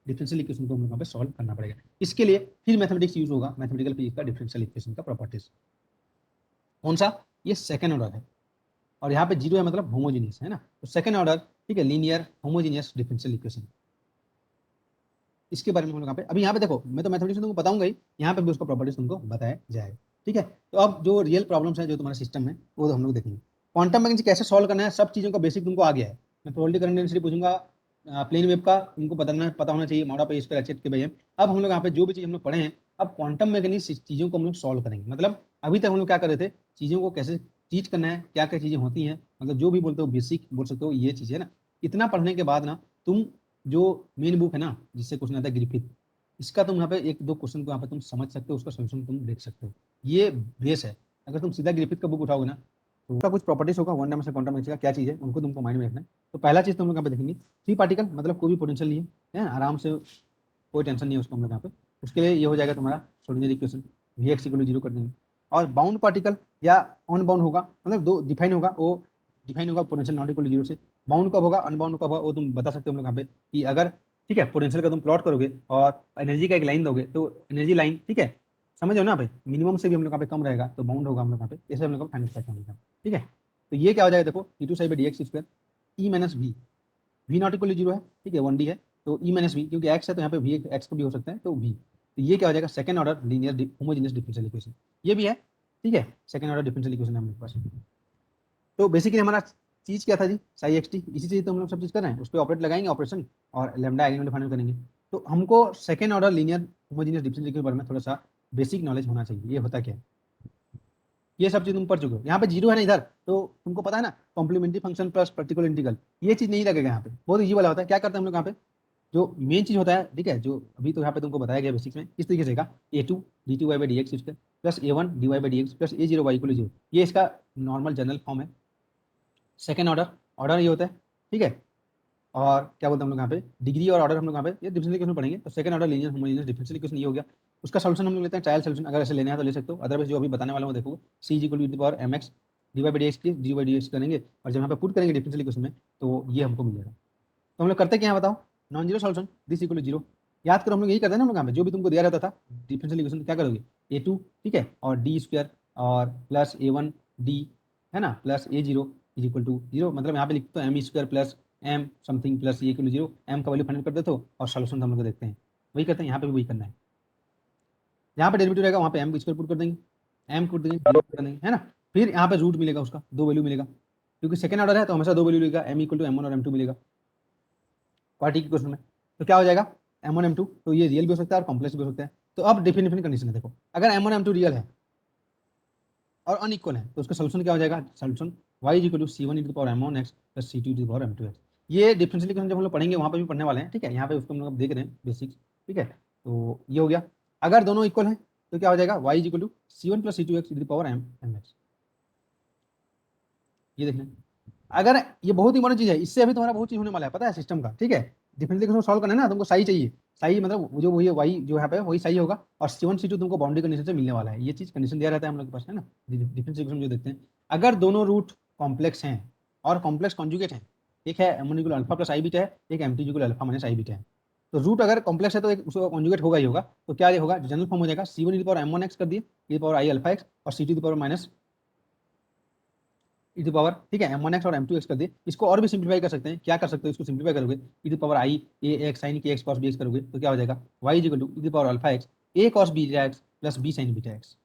डिफरेंशियल इक्वेशन को हम लोग यहाँ पे सॉल्व करना पड़ेगा। इसके लिए फिर मैथमेटिक्स यूज होगा, मैथमेटिकल फिजिक्स का डिफरेंशियल इक्वेशन का प्रॉपर्टीज। कौन सा, ये सेकंड ऑर्डर है, और यहाँ पे जीरो है मतलब होमोजीनियस, है ना। तो सेकंड ऑर्डर, ठीक है, लीनियर होमोजीनियस डिफरेंशियल इक्वेशन, इसके बारे में हम लोग यहाँ पे अभी यहाँ पे देखो, मैं तो मैथमेटिक्स तुमको बताऊंगा ही, यहाँ पे भी उसका प्रॉपर्टीज तुमको बताया जाएगा, ठीक है। तो अब जो रियल प्रॉब्लम्स है जो तुम्हारा सिस्टम है वो तो हम लोग देखेंगे। क्वांटम मैकेनिक्स कैसे सॉल्व करना है, सब चीज़ों का बेसिक तुमको आ गया है। मैं प्रोबेबिलिटी करंट डेंसिटी पूछूंगा, प्लेन वेव का तुमको पता होना चाहिए, मॉडा पे स्क्वायर एच के बाई एम। अब हम लोग यहाँ पे जो भी चीज़ हम लोग पढ़े हैं, अब क्वांटम मैकेनिक्स चीज़ों को हम लोग सॉल्व करेंगे। मतलब अभी तक हम लोग क्या कर रहे थे, चीज़ों को कैसे टीच करना है, क्या क्या चीज़ें होती हैं, मतलब जो भी बोलते हो बेसिक बोल सकते हो, ये चीज़ है ना। इतना पढ़ने के बाद ना तुम जो मेन बुक है ना जिससे क्वेश्चन आता है ग्रिफिथ, इसका तुम यहाँ पे एक दो क्वेश्चन को यहाँ पे तुम समझ सकते हो, उसका सोल्यूशन तुम देख सकते हो, ये बेस है। अगर तुम सीधा ग्रिफिथ का बुक उठाओगे ना तो उसका कुछ प्रॉपर्टीज होगा, वन डायमेंशनल क्वांटम मैकेनिक्स का क्या चीज़ है उनको तुमको माइंड में रखना है। तो पहला चीज़ तुम लोग यहाँ पे देखेंगे फ्री पार्टिकल, मतलब कोई भी पोटेंशियल नहीं है, आराम से, कोई टेंशन नहीं है उसको हम लोग यहाँ पे। उसके लिए ये हो जाएगा तुम्हारा Schrodinger equation, v x equal to 0 कर देंगे। और बाउंड पार्टिकल या अनबाउंड होगा, मतलब दो डिफाइन होगा, वो डिफाइन होगा पोटेंशियल नॉट इक्वल टू 0 से। बाउंड कब होगा, अनबाउंड कब होगा, वो तुम बता सकते हो हम लोग यहाँ पे कि अगर ठीक है, पोटेंशियल का तुम प्लॉट करोगे और एनर्जी का एक लाइन दोगे तो एनर्जी लाइन, ठीक है, समझ हो ना भाई, मिनिमम से भी हम लोग यहाँ पे कम रहेगा तो बाउंड होगा हम लोग यहाँ पे, ऐसे हम लोग का फाइनल स्टेट होगा। ठीक है, तो ये क्या हो जाएगा देखो, d two psi by d x square e minus v naught equal zero है, ठीक है, 1D है, तो ई माइनस वी, क्योंकि एक्स है तो यहाँ पे वी एक्स को भी हो सकता है, तो वी, तो ये क्या हो जाएगा, second order linear homogeneous differential equation, ये भी है। ठीक है, सेकंड ऑर्डर डिफरेंशियल इक्वेशन है हमारे पास। तो बेसिकली हमारा चीज क्या था जी, साई एक्स टी, इसी चीज तो हम लोग सब चीज कर रहे हैं, उस पर ऑपरेट लगाएंगे ऑपरेशन और लैम्डा आइगन वैल्यू फाइंड करेंगे। तो हमको second order linear homogeneous differential equation के बारे में थोड़ा सा बेसिक नॉलेज होना चाहिए, ये होता क्या है, ये सब चीज तुम पढ़ चुके हो। यहाँ पे जीरो है ना इधर, तो तुमको पता है ना, complementary function plus particular integral, ये चीज नहीं लगेगा यहाँ पे, बहुत इजी वाला होता है। क्या करते हैं हम लोग यहाँ पे, जो मेन चीज होता है, ठीक है, जो अभी तो यहाँ पे तुमको बताया गया बेसिक्स में, इस तरीके से का a two d two y by d x plus a one d y by d x plus a zero y equal zero, ये इसका नॉर्मल जनरल फॉर्म है। सेकेंड ऑर्डर, ऑर्डर ये होता है, ठीक है, और क्या बोलते हैं हम लोग यहाँ पे, डिग्री और ऑर्डर हम लोग यहाँ पे ये डिफरेंशियल इक्वेशन पढ़ेंगे। तो second order linear homogeneous differential equation ये हो गया, उसका सॉल्यूशन हम लोग लेते हैं ट्रायल सॉल्यूशन, अगर ऐसे लेना है तो ले सकते हो, अदरवाइज जो अभी बताने वाला हूँ देखो, c is equal to the power m x d y by d x की डी वाई डी एक्स करेंगे, और जब यहाँ पे पुट करेंगे डिफरेंशियल इक्वेशन में तो ये हमको मिलेगा। तो हम लोग करते क्या है बताओ, non zero solution this equal to zero, याद करो हम लोग यही करते हैं ना हम लोग यहाँ पे, जो भी तुमको दिया रहता था डिफरेंशियल इक्वेशन क्या करोगे, ए टू, ठीक है, और डी स्क्वायर और प्लस ए वन डी, है ना, plus a zero is equal to zero, मतलब यहाँ पे लिखते हो m square plus m something plus ये इक्वल टू जीरो, एम का वैल्यू फाइंड कर देते हो और सॉल्यूशन हम लोग देखते हैं, वही करते हैं यहाँ पे भी वही करना है। यहाँ पे डेरिवेटिव रहेगा वहाँ पे एम स्क्वायर पुट कर देंगे, एम पुट देंगे जीरो कर देंगे, है ना, फिर यहाँ पे रूट मिलेगा, उसका दो वैल्यू मिलेगा, क्योंकि सेकंड ऑर्डर है तो हमेशा दो वैल्यू मिलेगा, m equal to m one और एम टू मिलेगा क्वाड्रेटिक इक्वेशन में। तो क्या हो जाएगा एम वन एम टू, तो ये रियल भी हो सकता है और कॉम्प्लेक्स भी हो सकता है। तो अब डिफरेंट कंडीशन है देखो, अगर m one m two real है और अनइक्वल है तो उसका सोल्यूशन क्या हो जाएगा, solution y is equal to c one into power m one x plus c two into power m two x. ये डिफरेंशियल इक्वेशन जब हम लोग पढ़ेंगे वहाँ पे भी पढ़ने वाले हैं, ठीक है, यहाँ पे उसको हम लोग देख रहे हैं बेसिक्स, ठीक है, तो ये हो गया। अगर दोनों इक्वल हैं तो क्या हो जाएगा y is equal to c one plus c two x into power m m x, ये देख लें। अगर ये बहुत इंपॉर्टेंट चीज है, इससे अभी तुम्हारा बहुत चीज होने वाला है, पता है सिस्टम का, ठीक है, डिफरेंशियल इक्वेशन सॉल्व करना है ना, तुमको सही चाहिए, सही मतलब वो जो वही वाई जो यहाँ पे वही सही होगा, और सी वन सी टू तुमको बाउंड्री कंडीशन से मिलने वाला है, ये चीज कंडीशन दिया रहता है हम लोग के पास, है ना, डिफरेंशियल इक्वेशन जो देखते हैं। अगर दोनों रूट कॉम्प्लेक्स हैं और कॉम्प्लेक्स कॉन्जुगेट है, एक है m one equal alpha plus i beta है, एक m two equal alpha minus i beta है, तो रूट अगर कॉम्प्लेक्स है तो एक उसका कॉन्जुगेट होगा ही होगा, तो क्या ये होगा, जनरल फॉर्म हो जाएगा c one power m one x कर दिए e power i alpha x और c two power minus e two power, ठीक है, एम वन एक्स और एम टू एक्स कर दिए। इसको और भी सिंप्लीफाई कर सकते हैं, क्या कर सकते हो, इसको सिंप्लीफाई करोगे e two power i a x sine के एक्स कॉस बी एक्स करोगे तो क्या हो जाएगा y is equal to e two power alpha x a cos beta x plus b sine beta x.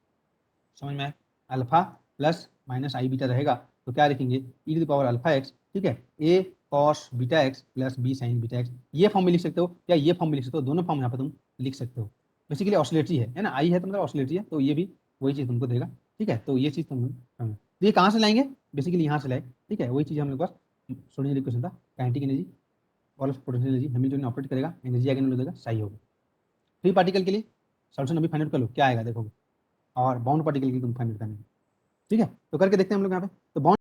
समझ में आया, alpha plus minus i beta रहेगा तो क्या लिखेंगे e two power alpha x, ठीक है, a cos beta x plus b sine beta x, ये फॉर्म में लिख सकते हो या ये फॉर्म में लिख सकते हो, दोनों फॉर्म यहाँ पे तुम लिख सकते हो। बेसिकली ऑसिलेटरी है ना, आई है तो मतलब ऑसिलेटरी है, तो ये भी वही चीज़ तुमको देगा, ठीक है, तो ये चीज़ तुम तो ये कहाँ से लाएंगे, बेसिकली यहाँ से लाए, ठीक है, वही चीज़ हम लोग पास सोडियम इक्वेशन था, काइनेटिक एनर्जी और पोटेंशियल एनर्जी हैमिल्टन ऑपरेट करेगा, एनर्जी आगे मिल देगा, सही होगा। फ्री पार्टिकल के लिए सॉल्यूशन अभी फाइंड आउट कर लो क्या आएगा देखोगे, और बाउंड पार्टिकल के लिए तुम फाइंड आउट करेंगे, ठीक है, तो करके देखते हैं हम लोग यहाँ पे। तो बाउंड